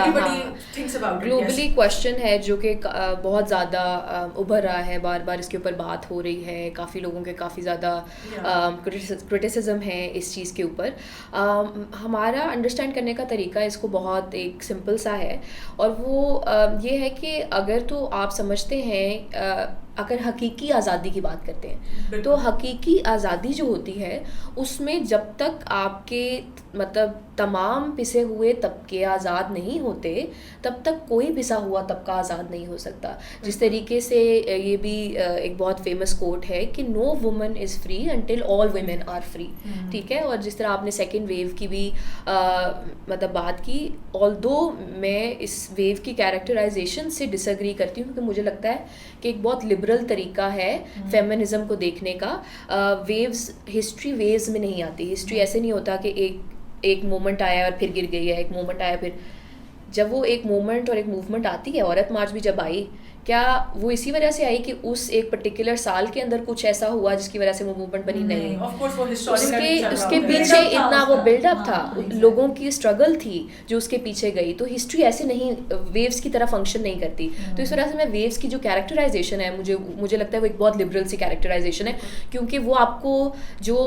globally question है जो कि बहुत ज़्यादा उभर रहा है, बार बार इसके ऊपर बात हो रही है, काफ़ी लोगों के काफ़ी ज़्यादा criticism है इस चीज़ के ऊपर। हमारा understand करने का तरीका इसको बहुत एक simple सा है, और वो ये है कि अगर तो आप समझते हैं, अगर हकीकी आज़ादी की बात करते हैं, तो हकीकी आज़ादी जो होती है उसमें जब तक आपके मतलब तमाम पिसे हुए तबके आज़ाद नहीं होते, तब तक कोई पिसा हुआ तबका आज़ाद नहीं हो सकता। जिस तरीके से ये भी एक बहुत फेमस कोट है कि no woman is free until all women are free, ठीक है। और जिस तरह आपने सेकेंड वेव की भी मतलब बात की, ऑल्दो मैं इस वेव की कैरेक्टराइजेशन से डिसएग्री करती हूँ, क्योंकि मुझे लगता है कि एक बहुत लिबरल तरीका है फेमिनिज्म को देखने का। वेव्स, हिस्ट्री वेव्स में नहीं आती। हिस्ट्री ऐसे नहीं होता कि एक मोमेंट आया और फिर गिर गई है, एक मोमेंट आया फिर, जब वो एक मोमेंट और एक मूवमेंट आती है, औरत मार्च भी जब आई, क्या वो इसी वजह से आई कि उस एक पर्टिकुलर साल के अंदर कुछ ऐसा हुआ जिसकी वजह से वो मूवमेंट बनी? नहीं, उसके पीछे इतना वो बिल्डअप था, लोगों की स्ट्रगल थी जो उसके पीछे गई। तो हिस्ट्री ऐसे नहीं वेव्स की तरह फंक्शन नहीं करती। तो इस वजह से मैं वेव्स की जो कैरेक्टराइजेशन है, मुझे लगता है वो एक बहुत लिबरल सी कैरेक्टराइजेशन है, क्योंकि वो आपको जो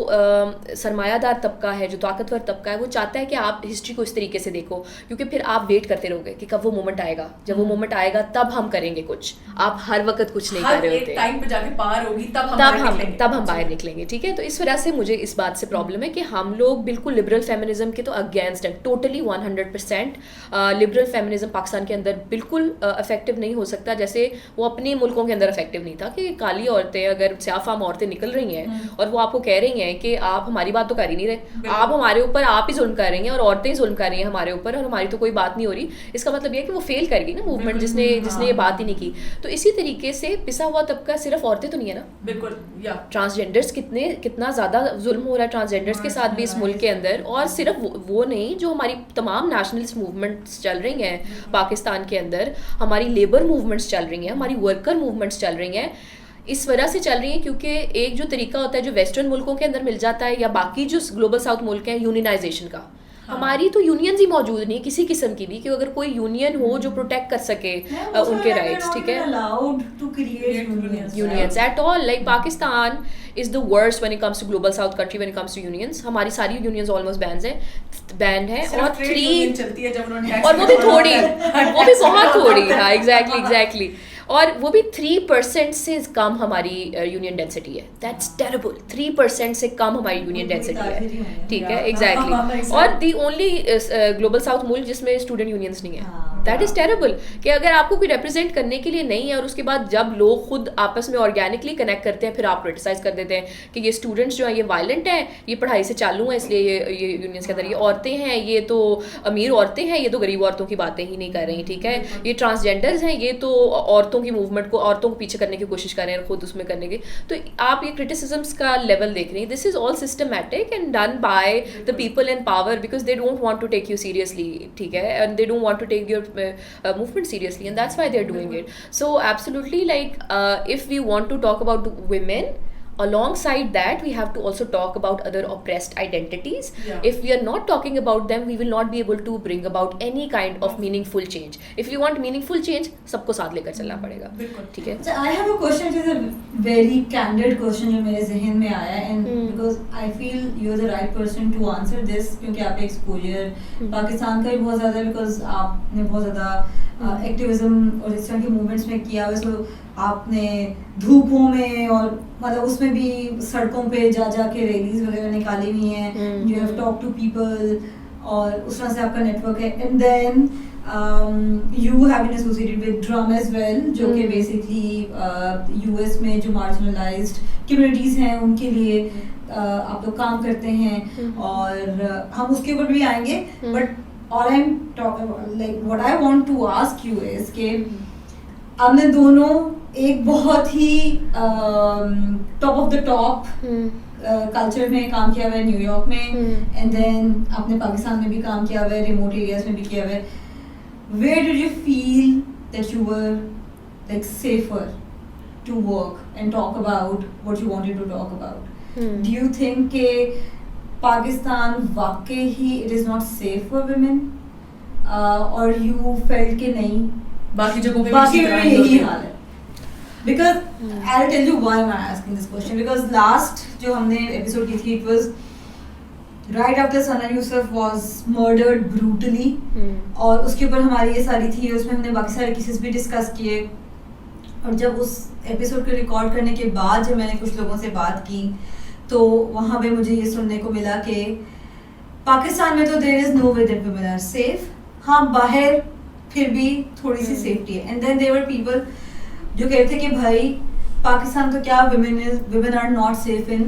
सरमायादार तबका है, जो ताकतवर तबका है, वो चाहता है कि आप हिस्ट्री को इस तरीके से देखो, क्योंकि फिर आप वेट करते रहोगे कि कब वो मोमेंट आएगा। जब वो मोमेंट आएगा तब हम करेंगे कुछ, आप हर वक्त कुछ नहीं कर रहे होते, टाइम पे जाके पार होगी तब हम बाहर निकलेंगे, ठीक है। तो इस वजह से मुझे इस बात से प्रॉब्लम है कि हम लोग बिल्कुल लिबरल फेमिनिज्म के तो अगेंस्ट है, टोटली 100%। लिबरल फेमिनिज्म पाकिस्तान के अंदर बिल्कुल इफेक्टिव नहीं हो सकता, जैसे वो अपने मुल्कों के अंदर इफेक्टिव नहीं था कि काली औरतें, अगर स्याफाम औरतें निकल रही हैं और वो आपको कह रही हैं कि आप हमारी बात तो कर ही नहीं रहे, आप हमारे ऊपर आप ही जुल्म कर रही हैं और औरतें ही जुल्म कर रही हैं हमारे ऊपर, और हमारी तो कोई बात नहीं हो रही। इसका मतलब ये है कि वो फेल कर गई ना मूवमेंट, जिसने ये बात ही नहीं की। तो इसी तरीके से पिसा हुआ तबका सिर्फ औरतें तो नहीं है ना, बिल्कुल, ट्रांसजेंडर्स कितना ज़्यादा जुल्म हो रहा है ट्रांसजेंडर्स के साथ भी इस मुल्क के अंदर। और सिर्फ वो नहीं, जो हमारी तमाम नेशनलिस्ट मूवमेंट्स चल रही हैं पाकिस्तान के अंदर, हमारी लेबर मूवमेंट्स चल रही हैं, हमारी वर्कर मूवमेंट्स चल रही हैं, इस वजह से चल रही है क्योंकि एक जो तरीका होता है जो वेस्टर्न मुल्कों के अंदर मिल जाता है या बाकी जो ग्लोबल साउथ मुल्क हैं यूनियनाइजेशन का, हमारी तो यूनियंस ही मौजूद नहीं किसी किस्म की भी कि अगर कोई यूनियन हो जो प्रोटेक्ट कर सके उनके राइट्स, ठीक है, unions at all. Like Pakistan is the worst when it comes to global south country when it comes to unions. हमारी सारी यूनियंस ऑलमोस्ट बैंड है और 3 चलती है जब उन्होंने और वो भी थोड़ी, वो भी बहुत थोड़ी. हाँ एग्जैक्टली. और वो भी 3% से कम हमारी यूनियन डेंसिटी है. That's terrible. 3% से कम हमारी यूनियन डेंसिटी है, ठीक है, एग्जैक्टली. और दी ओनली ग्लोबल साउथ मुल्क जिसमें स्टूडेंट यूनियंस नहीं है. दैट इज टेरेबल कि अगर आपको कोई रिप्रेजेंट करने के लिए नहीं है और उसके बाद जब लोग खुद आपस में ऑर्गेनिकली कनेक्ट करते हैं फिर आप क्रिटिसाइज कर देते हैं कि ये स्टूडेंट्स जो हैं ये वायलेंट हैं, ये पढ़ाई से चालू हैं इसलिए ये यूनियंस के अंदर, ये औरतें हैं ये तो अमीर औरतें हैं ये तो गरीब औरतों की बातें ही नहीं कर रही, ठीक है, ये ट्रांसजेंडर्स हैं ये तो औरतों की मूवमेंट को, औरतों को पीछे करने की कोशिश कर रहे हैं खुद उसमें करने की. तो आप ये क्रिटिसिज्म्स का लेवल देख रही हैं. This is all systematic and done by the people in power because they don't want to take you seriously, ठीक है, and they don't want to take your movement seriously, and that's why they're doing it. So absolutely, like if we want to talk about women, alongside that we have to also talk about other oppressed identities. If we are not talking about them, we will not be able to bring about any kind of meaningful change. If we want meaningful change, सबको साथ लेकर चलना पड़ेगा, ठीक है. I have a question, which is a very candid question जो मेरे जहन में आया, and because I feel you're the right person to answer this, क्योंकि आपका एक्सपोजर पाकिस्तान का भी बहुत ज़्यादा है, because आपने बहुत ज़्यादा एक्टिविज्म और इस तरह के मूवमेंट्स में किया हुआ. सो आपने धूपों में और मतलब उसमें भी सड़कों पे जा के रैलीज वगैरह निकाली हुई हैं. You have talk to people और उस तरह से आपका नेटवर्क है. And then you have been associated with drum as well, जो कि बेसिकली यूएस में जो मार्जिनलाइज्ड कम्युनिटीज हैं उनके लिए आप लोग काम करते हैं, और हम उसके ऊपर भी आएंगे. But all I'm talking about, like what I want to ask you is कि आपने दोनों एक बहुत ही top of the top culture में काम किया हुआ है न्यूयॉर्क में, एंड देन आपने पाकिस्तान में भी काम किया हुआ है, रिमोट एरियाज में भी किया हुआ है. Where did you feel that you were like safer to work and talk about what you wanted to talk about? Do you think कि पाकिस्तान वाकई ही it is not safe for women, और you felt कि नहीं बाकी जगहों पे बाकी में यही हाल है? Because I will tell you why I am asking this question. Because last जो हमने एपिसोड की थी, it was right after Sana Yusuf was murdered brutally, और उसके ऊपर हमारी ये सारी थी, उसमें हमने बाकी सारे केसेस भी डिस्कस किए. और जब उस एपिसोड को रिकॉर्ड करने के बाद जब मैंने कुछ लोगों से बात की तो वहाँ पे मुझे ये सुनने को मिला कि पाकिस्तान में तो there is no way that women are safe. हाँ, बाहर फिर भी थोड़ी सी सेफ्टी है. And then there were people जो कहते थे कि भाई पाकिस्तान तो क्या, women are not safe in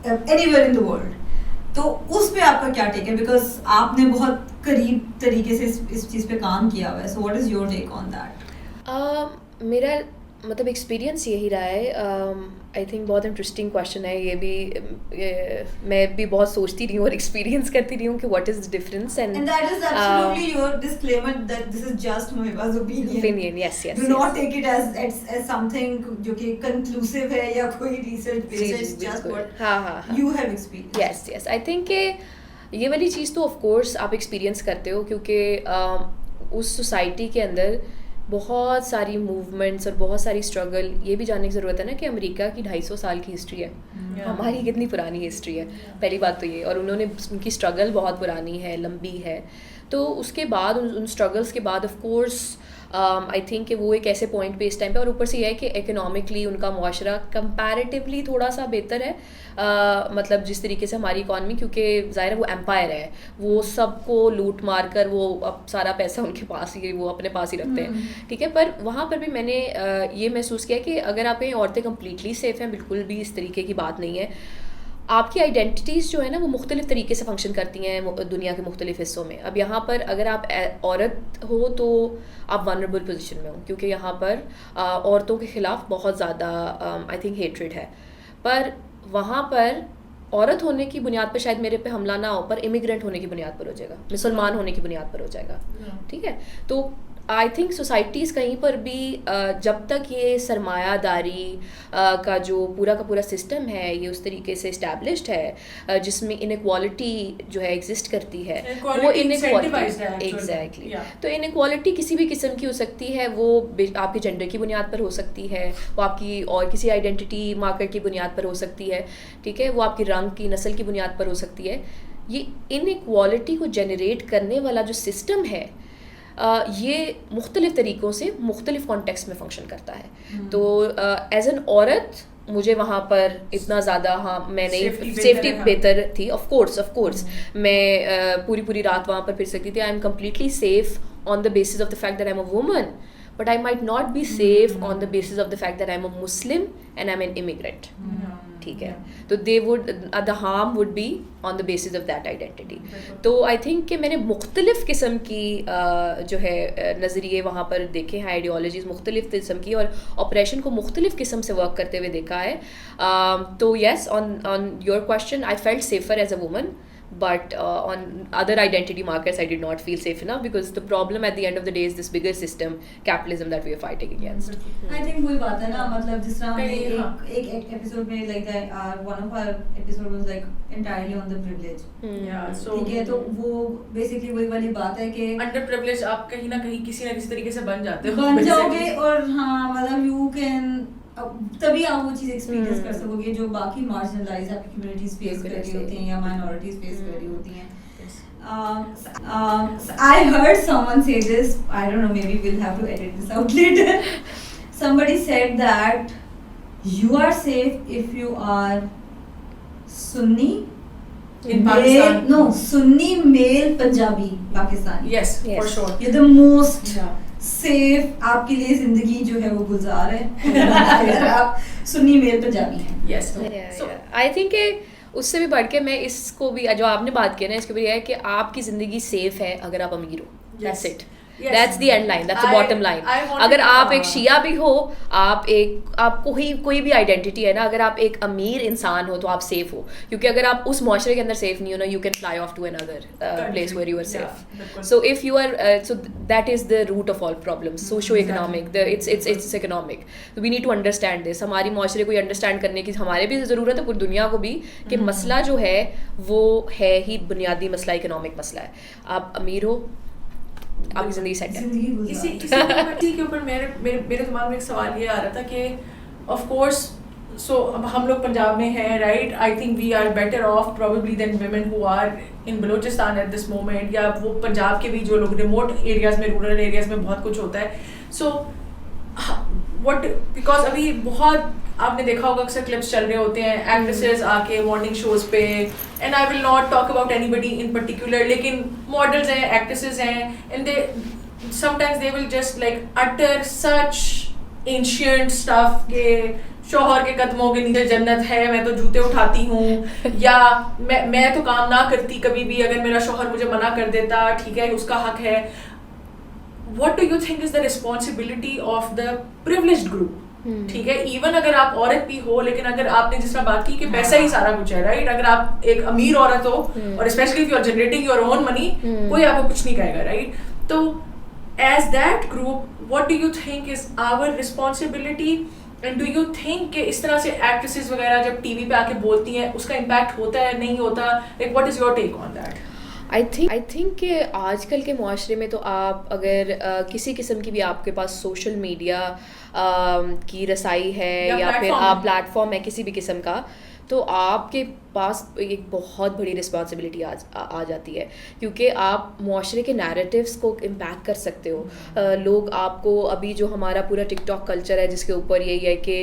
anywhere in the world. तो उस पे आपका क्या टेक है? बिकॉज आपने बहुत करीब तरीके से इस चीज़ पे काम किया हुआ है. So what is your take on that? मेरा मतलब एक्सपीरियंस यही रहा है. आई थिंक बहुत इंटरेस्टिंग क्वेश्चन है ये भी. मैं भी बहुत सोचती रही हूँ और एक्सपीरियंस करती रही हूँ कि what is the difference. And that is absolutely your disclaimer that this is just महिबा's opinion. Yes do not take it as something जो कि कंक्लूसिव है या कोई research based. It's just what you have experience. Yes I think ये वाली चीज़ तो of course आप एक्सपीरियंस करते हो क्योंकि उस सोसाइटी के अंदर बहुत सारी मूवमेंट्स और बहुत सारी स्ट्रगल. ये भी जानने की ज़रूरत है ना कि अमेरिका की 250 साल की हिस्ट्री है, हमारी कितनी पुरानी हिस्ट्री है. पहली बात तो ये, और उनकी स्ट्रगल बहुत पुरानी है, लंबी है. तो उसके बाद उन स्ट्रगल्स के बाद ऑफ कोर्स आई थिंक कि वो एक ऐसे पॉइंट पे इस टाइम पे, और ऊपर से यह है कि इकोनॉमिकली उनका मुआशरा कंपैरेटिवली थोड़ा सा बेहतर है. मतलब जिस तरीके से हमारी इकॉनमी, क्योंकि ज़ाहिर है वो एम्पायर है, वो सबको लूट मार कर वो अब सारा पैसा उनके पास ही, वो अपने पास ही रखते हैं, ठीक है. पर वहाँ पर भी मैंने ये महसूस किया कि अगर आप कहीं औरतें कम्प्लीटली सेफ हैं, बिल्कुल भी इस तरीके की बात नहीं है. आपकी आइडेंटिटीज़ जो है ना वो मुख्तलिफ़ तरीके से फंक्शन करती हैं दुनिया के मुख्तलिफ़ हिस्सों में. अब यहाँ पर अगर आप औरत हो तो आप वनरेबल पोजीशन में हो, क्योंकि यहाँ पर औरतों के ख़िलाफ़ बहुत ज़्यादा आई थिंक हेट्रेड है. पर वहाँ पर औरत होने की बुनियाद पर शायद मेरे पे हमला ना हो, पर इमिग्रेंट होने की बुनियाद पर हो जाएगा, मुसलमान होने की बुनियाद पर हो जाएगा, ठीक है. तो आई थिंक सोसाइटीज़ कहीं पर भी जब तक ये सरमायादारी का जो पूरा का पूरा सिस्टम है ये उस तरीके से इस्टेब्लिश्ड है जिसमें इनक्वालिटी जो है एग्जिस्ट करती है, वो इनक्वालिटी एग्जैक्टली, तो इनक्वालिटी किसी भी किस्म की हो सकती है, वो आपके जेंडर की बुनियाद पर हो सकती है, वो आपकी और किसी आइडेंटिटी मार्कर की बुनियाद पर हो सकती है, ठीक है, वो आपकी रंग की नस्ल की बुनियाद पर हो सकती है। ये इनक्वालिटी को जनरेट करने वाला जो सिस्टम है ये मुख्तलिफ़ तरीक़ों से मुख्तलिफ़ कॉन्टेक्स्ट में फंक्शन करता है। तो एज एन औरत मुझे वहाँ पर इतना ज़्यादा, हाँ मैंने सेफ्टी बेहतर थी, ऑफ कोर्स मैं पूरी रात वहाँ पर फिर सकती थी। आई am completely safe on the basis of the fact that I am a woman, but I might not be safe on the basis of the fact that I'm a Muslim and I'm an immigrant. ठीक है, तो they would the harm would be on the basis of that identity. तो I think कि मैंने मुख्तलिफ़ किस्म की जो है नज़रिए वहाँ पर देखे हैं, आइडियोलॉजीज़ मुख्तलिफ़ किस्म की, और ऑपरेशन को मुख्तलिफ़ किस्म से वर्क करते हुए देखा है। तो yes, on your question, I felt safer as a woman. But on other identity markers, I did not feel safe enough, because the problem at the end of the day is this bigger system, capitalism, that we are fighting against. I think वही बात है ना, मतलब जिस तरह हमने एक episode में like that one of our episode was like entirely on the privilege. Yeah, so ठीक है, तो वो basically वही वाली बात है कि underprivileged आप कहीं ना कहीं किसी ना किसी तरीके से बन जाते हो, बन जाओगे, और हाँ मतलब you can तभी आप वो चीज़ एक्सपीरियंस कर सकोगे जो बाकी मार्जिनलाइज आपकी कम्युनिटीज फेस कर रही होती हैं या माइनॉरिटीज फेस कर रही होती हैं। I heard someone say this, I don't know, maybe we'll have to edit this out later. Somebody said that you are safe if you are Sunni in Pakistan. No, Sunni male Punjabi Pakistani. Yes, for sure. You're the most safe आपके लिए जिंदगी जो है वो गुजार है अगर आप सुन्नी मेल पंजाबी हैं। यस, आई थिंक उससे भी बढ़ के मैं इसको भी जो आपने बात की ना, इसके भी है कि आपकी ज़िंदगी सेफ है अगर आप अमीर हो, that's it, that's the end line, that's the bottom line. अगर आप एक शिया भी हो, आपको कोई भी आइडेंटिटी है ना, अगर आप एक अमीर इंसान हो तो आप सेफ हो, क्योंकि अगर आप उस माशरे के अंदर सेफ नहीं हो ना, you can fly off to another place where you are safe. So if you are so that is the root of all problems, socio economic, it's economic. तो we need to understand this, हमारी माशरे को understand करने की हमारे भी ज़रूरत है, पूरी दुनिया को भी, कि मसला जो है वो है ही बुनियादी मसला, इकोनॉमिक मसला है। आप अमीर हो, आपकी जिंदगी सेट है। इसी के ऊपर मेरे दिमाग में एक सवाल ये आ रहा था कि ऑफ कोर्स सो अब हम लोग पंजाब में हैं, right, I think we are better off probably than women who are in Balochistan at this moment, या वो पंजाब के भी जो लोग रिमोट एरियाज में, रूरल एरियाज में बहुत कुछ होता है। सो व्हाट, बिकॉज अभी बहुत आपने देखा होगा अक्सर क्लिप्स चल रहे होते हैं, एक्ट्रेसेस आके मॉर्निंग शोज पे, and I will not talk about anybody in particular, लेकिन मॉडल्स हैं, एक्ट्रेसेस हैं, and they sometimes they will just like utter such ancient stuff के शौहर के कदमों के नीचे जन्नत है, मैं तो जूते उठाती हूँ, या मैं तो काम ना करती कभी भी, अगर मेरा शौहर मुझे मना कर देता, ठीक है, उसका हक है। What do you think is the responsibility of the privileged group? ठीक है, इवन अगर आप औरत भी हो, लेकिन अगर आपने जिस तरह बात की कि पैसा ही सारा कुछ है, राइट, अगर आप एक अमीर औरत हो और specially if you are generating your own money, कोई आपको कुछ नहीं कहेगा, राइट। तो as that group, what do you think is our responsibility, and do you think कि इस तरह से एक्ट्रेसेस वगैरह जब टीवी पे आके बोलती हैं उसका इम्पैक्ट होता है, नहीं होता, like what is your take on that? I think कि आजकल के माशरे में तो आप अगर किसी किस्म की भी आपके पास सोशल मीडिया की रसाई है या फिर आप प्लेटफॉर्म है किसी भी किस्म का, तो आपके पास एक बहुत बड़ी रिस्पॉन्सिबिलिटी आ जाती है, क्योंकि आप माशरे के नैरेटिव्स को इम्पैक्ट कर सकते हो। लोग आपको, अभी जो हमारा पूरा टिकटॉक कल्चर है जिसके ऊपर यही है कि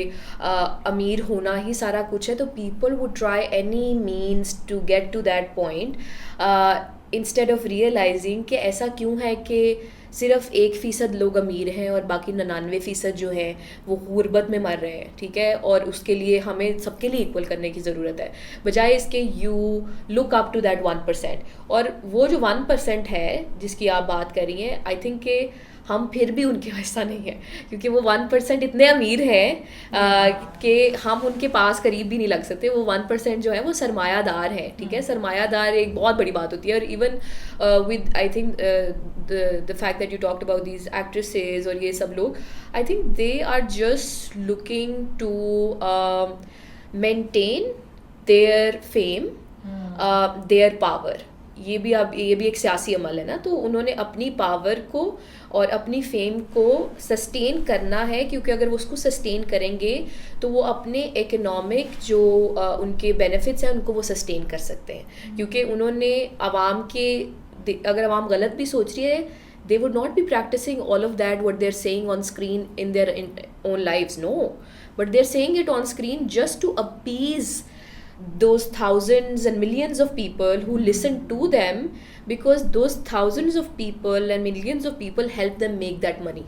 अमीर होना ही सारा कुछ है, तो people would try any means to get to that point instead of realizing कि ऐसा क्यों है कि सिर्फ 1% लोग अमीर हैं और बाकी 99% जो हैं वो गुर्बत में मर रहे हैं, ठीक है, और उसके लिए हमें सबके लिए इक्वल करने की ज़रूरत है, बजाय इसके you look up to that 1%। और वो जो 1% है जिसकी आप बात कर रही हैं, आई थिंक कि हम फिर भी उनके वैसा नहीं है, क्योंकि वो 1% इतने अमीर हैं कि हम उनके पास करीब भी नहीं लग सकते। वो 1% जो है वो सरमायादार है, ठीक है। सरमायादार एक बहुत बड़ी बात होती है। और even with I think the fact that you talked about these actresses और ये सब लोग, I think they are just looking to maintain their fame, their power. ये भी एक सियासी अमल है ना, तो उन्होंने अपनी पावर को और अपनी फेम को सस्टेन करना है, क्योंकि अगर वो उसको सस्टेन करेंगे तो वो अपने इकोनॉमिक जो उनके बेनिफिट्स हैं उनको वो सस्टेन कर सकते हैं। क्योंकि उन्होंने आवाम के, अगर आवाम गलत भी सोच रही है, they would not be practicing all of that what they're saying on screen in their own lives, no, but they're saying it on screen just to appease those thousands and millions of people who listen to them, because those thousands of people and millions of people help them make that money.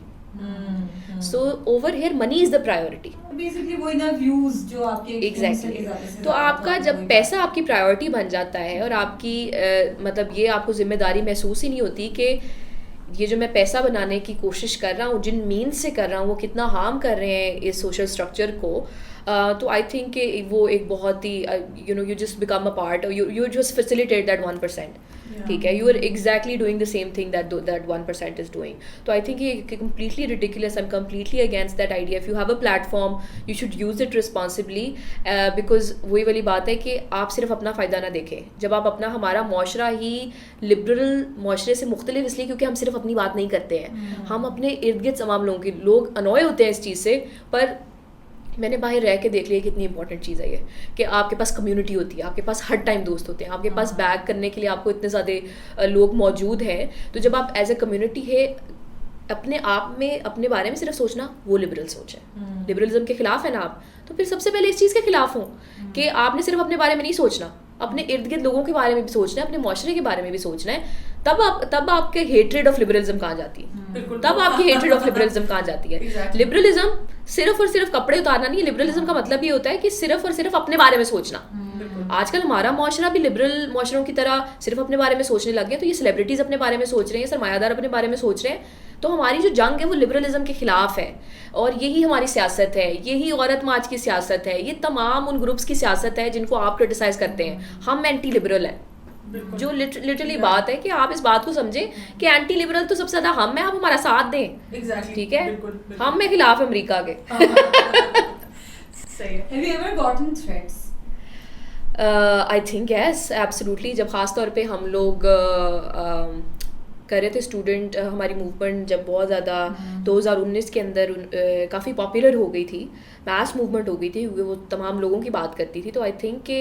So over here money is the priority. Basically वही ना, views जो आपके exactly. तो आपका जब पैसा आपकी priority बन जाता है और आपकी मतलब ये आपको जिम्मेदारी महसूस ही नहीं होती कि ये जो मैं पैसा बनाने की कोशिश कर रहा हूँ, जिन मीन्स से कर रहा हूँ, वो कितना हार्म कर रहे हैं इस सोशल स्ट्रक्चर को। तो आई थिंक वो एक बहुत ही you just become a part, you just facilitate that 1%, ठीक है। You are exactly doing the same thing that 1% is doing. तो आई थिंक ये completely ridiculous, I am completely against that idea. If you have a platform you should use it responsibly, because वही वाली बात है कि आप सिर्फ अपना फ़ायदा ना देखें। जब आप अपना, हमारा मुआशरा ही लिबरल मुआशरे से मुख्तलिफ इसलिए क्योंकि हम सिर्फ अपनी बात नहीं करते हैं, हम अपने इर्द गिर्द तमाम लोगों के, लोग अनॉय होते हैं इस चीज़ से, पर मैंने बाहर रह के देख लिया कितनी इंपॉर्टेंट चीज़ है ये, कि आपके पास कम्युनिटी होती है, आपके पास हर टाइम दोस्त होते हैं, आपके पास बैक करने के लिए आपको इतने ज़्यादा लोग मौजूद हैं। तो जब आप एज ए कम्युनिटी है अपने आप में, अपने बारे में सिर्फ सोचना, वो लिबरल सोच है। लिबरलिज्म के खिलाफ है ना आप, तो फिर सबसे पहले इस चीज़ के खिलाफ हो कि आपने सिर्फ अपने बारे में नहीं सोचना, अपने इर्द गिर्द लोगों के बारे में भी सोचना है, अपने मुआशरे के बारे में भी सोचना है। तब आपके हेट्रेड ऑफ लिबरलिज्म कहाँ जाती है, तब आपकी हेट्रेड ऑफ लिबरलिज्म कहाँ जाती है। लिबरलिज्म सिर्फ और सिर्फ कपड़े उतारना नहीं है। लिबरलिज्म का मतलब ये होता है कि सिर्फ और सिर्फ अपने बारे में सोचना। आजकल हमारा मुआशरा भी लिबरल मुआशरों की तरह सिर्फ अपने बारे में सोचने लग गए। तो ये सेलिब्रिटीज अपने बारे में सोच रहे हैं, सरमायादार अपने बारे में सोच रहे हैं। तो हमारी जो जंग है वो लिबरलिज्म के खिलाफ है, और यही हमारी सियासत है, यही औरत मार्च की सियासत है, ये तमाम उन ग्रुप्स की सियासत है जिनको आप क्रिटिसाइज करते हैं। हम एंटी लिबरल हैं, जो लिटरली बात है कि आप इस बात को समझें कि एंटी लिबरल तो सबसे ज्यादा हम हैं, आप हमारा साथ दें, ठीक है। हम में खिलाफ अमेरिका के। Have you ever gotten threats? I think yes, absolutely. जब खास तौर पे हम लोग कर रहे थे स्टूडेंट, हमारी मूवमेंट जब बहुत ज़्यादा 2019 के अंदर काफ़ी पॉपुलर हो गई थी, मैस मूवमेंट हो गई थी, क्योंकि वो तमाम लोगों की बात करती थी। तो आई थिंक कि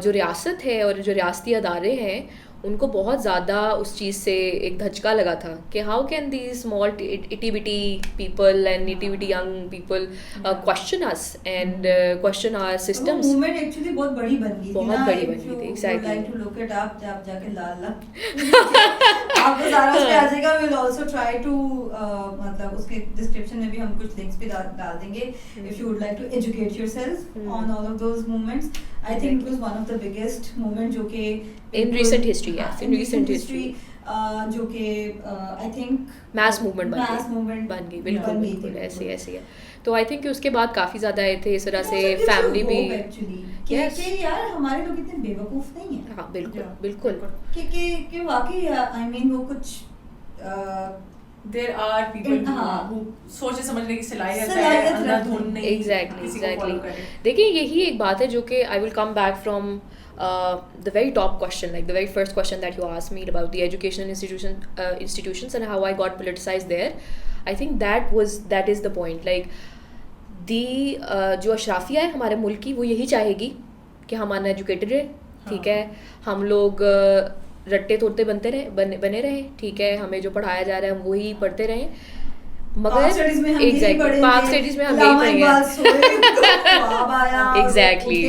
जो रियासत है और जो रियासती अदारे हैं उनको बहुत ज़्यादा उस चीज़ से एक धचका लगा था कि how can the small itty bitty people and itty bitty young people question us and question our systems. Movement actually बहुत बड़ी बन गई थी, बहुत बड़ी बन गई थी, exactly. Like to look it up, आप जाके लाल आपको सारा उस पे आ जाएगा। We will also try to मतलब उसके डिस्क्रिप्शन में भी हम कुछ लिंक्स भी डाल देंगे if you would like to educate yourself on all of those movements. I think it was one of the biggest movement जो कि इन रीसेंट हिस्ट्री है, इन रीसेंट हिस्ट्री जो कि आई थिंक मैस मूवमेंट बन गई, बिल्कुल ऐसे है। तो आई थिंक कि उसके बाद काफ़ी ज़्यादा आए थे इस तरह से, फैमिली भी कि यार हमारे लोग इतने बेवकूफ़ नहीं है। हाँ बिल्कुल कि वाकई आई मीन वो कुछ There are people who सोचने समझने की सलाहियत है, अंधाधुन नहीं। Exactly. देखिए यही एक बात है जो कि I will come back from the very top question, like the very first question that you asked me about the educational institutions and how I got politicized there. I think that is the point. Like जो अशराफिया है हमारे मुल्क की, वो यही चाहेगी कि हम अनएजुकेटेड रहे, ठीक है, हम लोग रट्टे तोड़ते बने रहे, ठीक है, हमें जो पढ़ाया जा रहा है हम वही पढ़ते रहें, मगर एग्जैक्टली पाक स्टडीज में हम यही पढ़ेंगे। एग्जैक्टली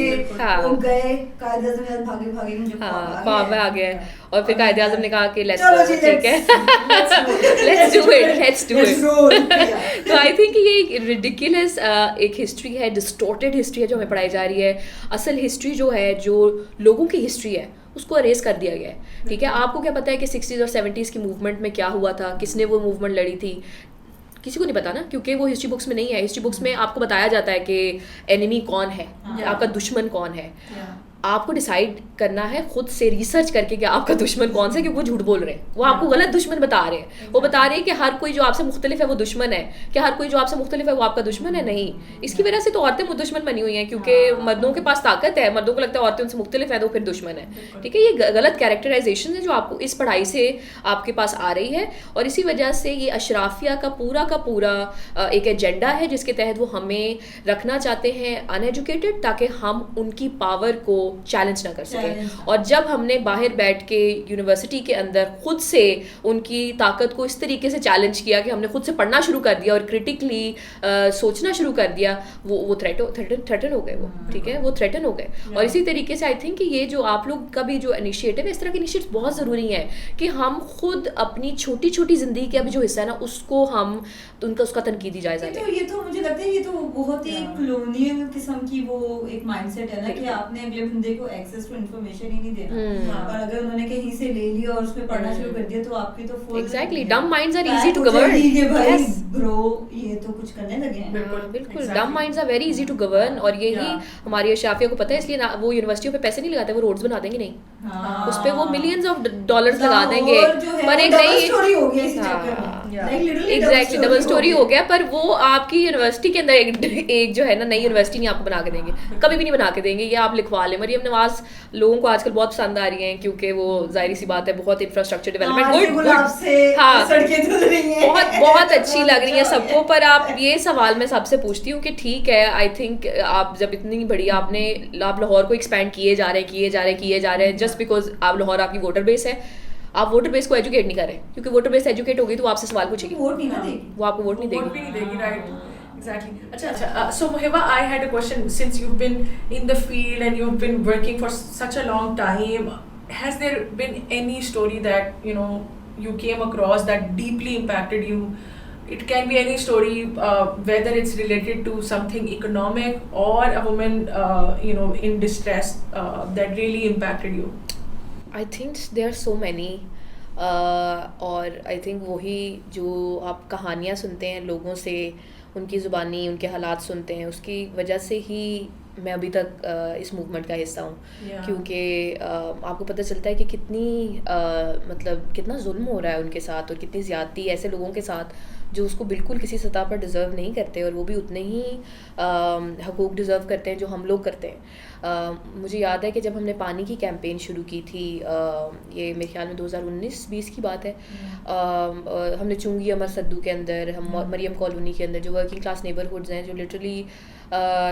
ख्वाब आ गया, और फिर कायदे आज़म ने कहा कि लेट्स ठीक है, लेट्स डू इट। तो आई थिंक ये एक रिडिकुलस एक हिस्ट्री है, डिस्टॉर्टेड हिस्ट्री है जो हमें पढ़ाई जा रही है। असल हिस्ट्री जो है, जो लोगों की हिस्ट्री है, उसको अरेज कर दिया गया है, ठीक है। आपको क्या पता है कि 60s और 70s की मूवमेंट में क्या हुआ था, किसने वो मूवमेंट लड़ी थी, किसी को नहीं पता ना, क्योंकि वो हिस्ट्री बुक्स में नहीं है। हिस्ट्री बुक्स में आपको बताया जाता है कि एनिमी कौन है, आपका दुश्मन कौन है। आपको डिसाइड करना है खुद से रिसर्च करके कि आपका दुश्मन कौन सा है, क्योंकि वो झूठ बोल रहे हैं, वो आपको गलत दुश्मन बता रहे हैं। वो बता रहे हैं कि हर कोई जो आपसे मुख्तलिफ है वो दुश्मन है, कि हर कोई जो आपसे मुख्तलिफ है वो आपका दुश्मन है। नहीं, इसकी वजह से तो औरतें दुश्मन बनी हुई हैं, क्योंकि मर्दों के पास ताकत है, मर्दों को लगता है औरतें उनसे मुख्तलिफ है तो फिर दुश्मन है, ठीक है। ये गलत कैरेक्टराइजेशन है जो आपको इस पढ़ाई से आपके पास आ रही है, और इसी वजह से ये अशराफिया का पूरा एक एजेंडा है जिसके तहत वो हमें रखना चाहते हैं अनएजुकेटेड, ताकि हम उनकी पावर को चैलेंज ना कर सके। और जब हमने बाहर बैठ के यूनिवर्सिटी के अंदर खुद से उनकी ताकत को इस तरीके से चैलेंज किया कि हमने खुद से पढ़ना शुरू कर दिया और क्रिटिकली सोचना शुरू कर दिया, वो थ्रेटन हो गए, वो ठीक है, वो थ्रेटन हो गए। और इसी तरीके से आई थिंक कि ये जो आप लोग का भी जो इनिशिएटिव है, इस तरह के इनिशिएटिव बहुत ज़रूरी है कि हम खुद अपनी छोटी छोटी ज़िंदगी का भी जो हिस्सा है ना, उसको हम उसका तनकीदी जायजा लें। ये तो मुझे लगता है ये तो बहुत ही कॉलोनियल किस्म की वो एक माइंडसेट है ना, कि आपने अगले बंदे को एक्सेस टू इन्फॉर्मेशन ही नहीं देना, और अगर उन्होंने कहीं से ले लिया और उस पे पढ़ना शुरू कर दिया तो आपकी तो full exactly dumb minds are easy to govern. Yes bro, ये तो कुछ करने लगे हैं। बिल्कुल dumb minds are very easy to govern, और यही हमारी अशाफिया को पता है, इसलिए वो यूनिवर्सिटियों पे पैसे नहीं लगाते, वो रोड्स बना देंगे नहीं, उस पे वो मिलियंस ऑफ डॉलर्स लगा देंगे, पर एक नई स्टोरी हो गया इसी चक्कर में, एग्जैक्टली डबल स्टोरी हो गया। पर वो आपकी यूनिवर्सिटी के अंदर एक जो है ना नई यूनिवर्सिटी नहीं आपको बना के देंगे, कभी भी नहीं बना के देंगे। ये आप लिखवा लें। मरियम नवाज लोगों को आजकल बहुत पसंद आ रही हैं, क्योंकि वो जाहिर सी बात है बहुत इंफ्रास्ट्रक्चर डेवलपमेंट गुड, हाँ बहुत अच्छी लग रही है सबको। पर आप ये सवाल मैं सबसे पूछती हूँ कि ठीक है, आई थिंक आप जब इतनी बड़ी आप लाहौर को एक्सपेंड किए जा रहे हैं जस्ट बिकॉज आप लाहौर आपकी वोटर बेस है, आप वोटर बेस को एजुकेट नहीं कर रहे, क्योंकि वोटर बेस एजुकेट होगी तो वो आपसे सवाल पूछेगी, वोट नहीं ना देगी, वो आपको वोट नहीं देगी, right. Exactly. Acha. So Muhiba, I had a question. Since you've been in the field and you've been working for such a long time, has there been any story that you came across that deeply impacted you? It can be any story, whether it's related to something economic or a woman, in distress, that really impacted you. I think there are so many. और I think वही जो आप कहानियाँ सुनते हैं लोगों से, उनकी ज़ुबानी, उनके हालात सुनते हैं, उसकी वजह से ही मैं अभी तक इस मूवमेंट का हिस्सा हूँ, क्योंकि आपको पता चलता है कि कितना जुल्म हो रहा है उनके साथ, और कितनी ज़्यादती ऐसे लोगों के साथ जो उसको बिल्कुल किसी सतह पर डिज़र्व नहीं करते, और वो भी उतने ही हकूक़ डिज़र्व करते हैं जो हम लोग करते हैं। मुझे याद है कि जब हमने पानी की कैंपेन शुरू की थी, ये मेरे ख्याल में 2019-20 की बात है, हमने चुंगी अमर सद्दू के अंदर, हम मरियम कॉलोनी के अंदर जो वर्किंग क्लास नेबरहुड्स हैं, जो लिटरली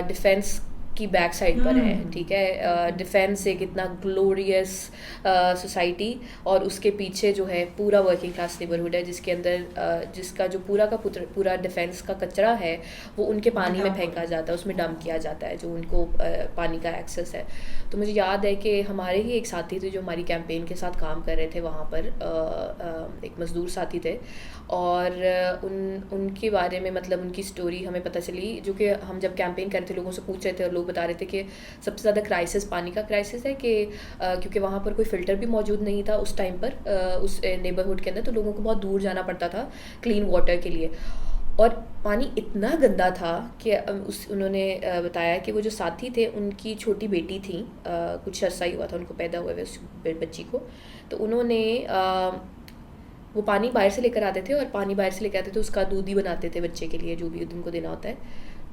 डिफेंस की बैक साइड पर है, ठीक है, डिफेंस एक इतना ग्लोरियस सोसाइटी, और उसके पीछे जो है पूरा वर्किंग क्लास नेबरहुड है, जिसके अंदर जिसका जो पूरा डिफेंस का कचरा है वो उनके पानी में फेंका जाता है, उसमें डंप किया जाता है, जो उनको पानी का एक्सेस है। तो मुझे याद है कि हमारे ही एक साथी थे जो हमारी कैंपेन के साथ काम कर रहे थे वहाँ पर, एक मज़दूर साथी थे, और उनके बारे में उनकी स्टोरी हमें पता चली, जो कि हम जब कैंपेन कर रहे थे लोगों से पूछ रहे थे, और लोग बता रहे थे कि सबसे ज़्यादा क्राइसिस पानी का क्राइसिस है, कि क्योंकि वहाँ पर कोई फ़िल्टर भी मौजूद नहीं था उस टाइम पर, उस नेबरहुड के अंदर, तो लोगों को बहुत दूर जाना पड़ता था क्लीन वाटर के लिए, और पानी इतना गंदा था कि उन्होंने बताया कि वो जो साथी थे उनकी छोटी बेटी थी, कुछ अरसा ही हुआ था उनको पैदा हुए उस बच्ची को, तो उन्होंने वो पानी बाहर से लेकर आते थे, और पानी बाहर से लेकर आते थे उसका दूध ही बनाते थे बच्चे के लिए, जो भी उनको देना होता है।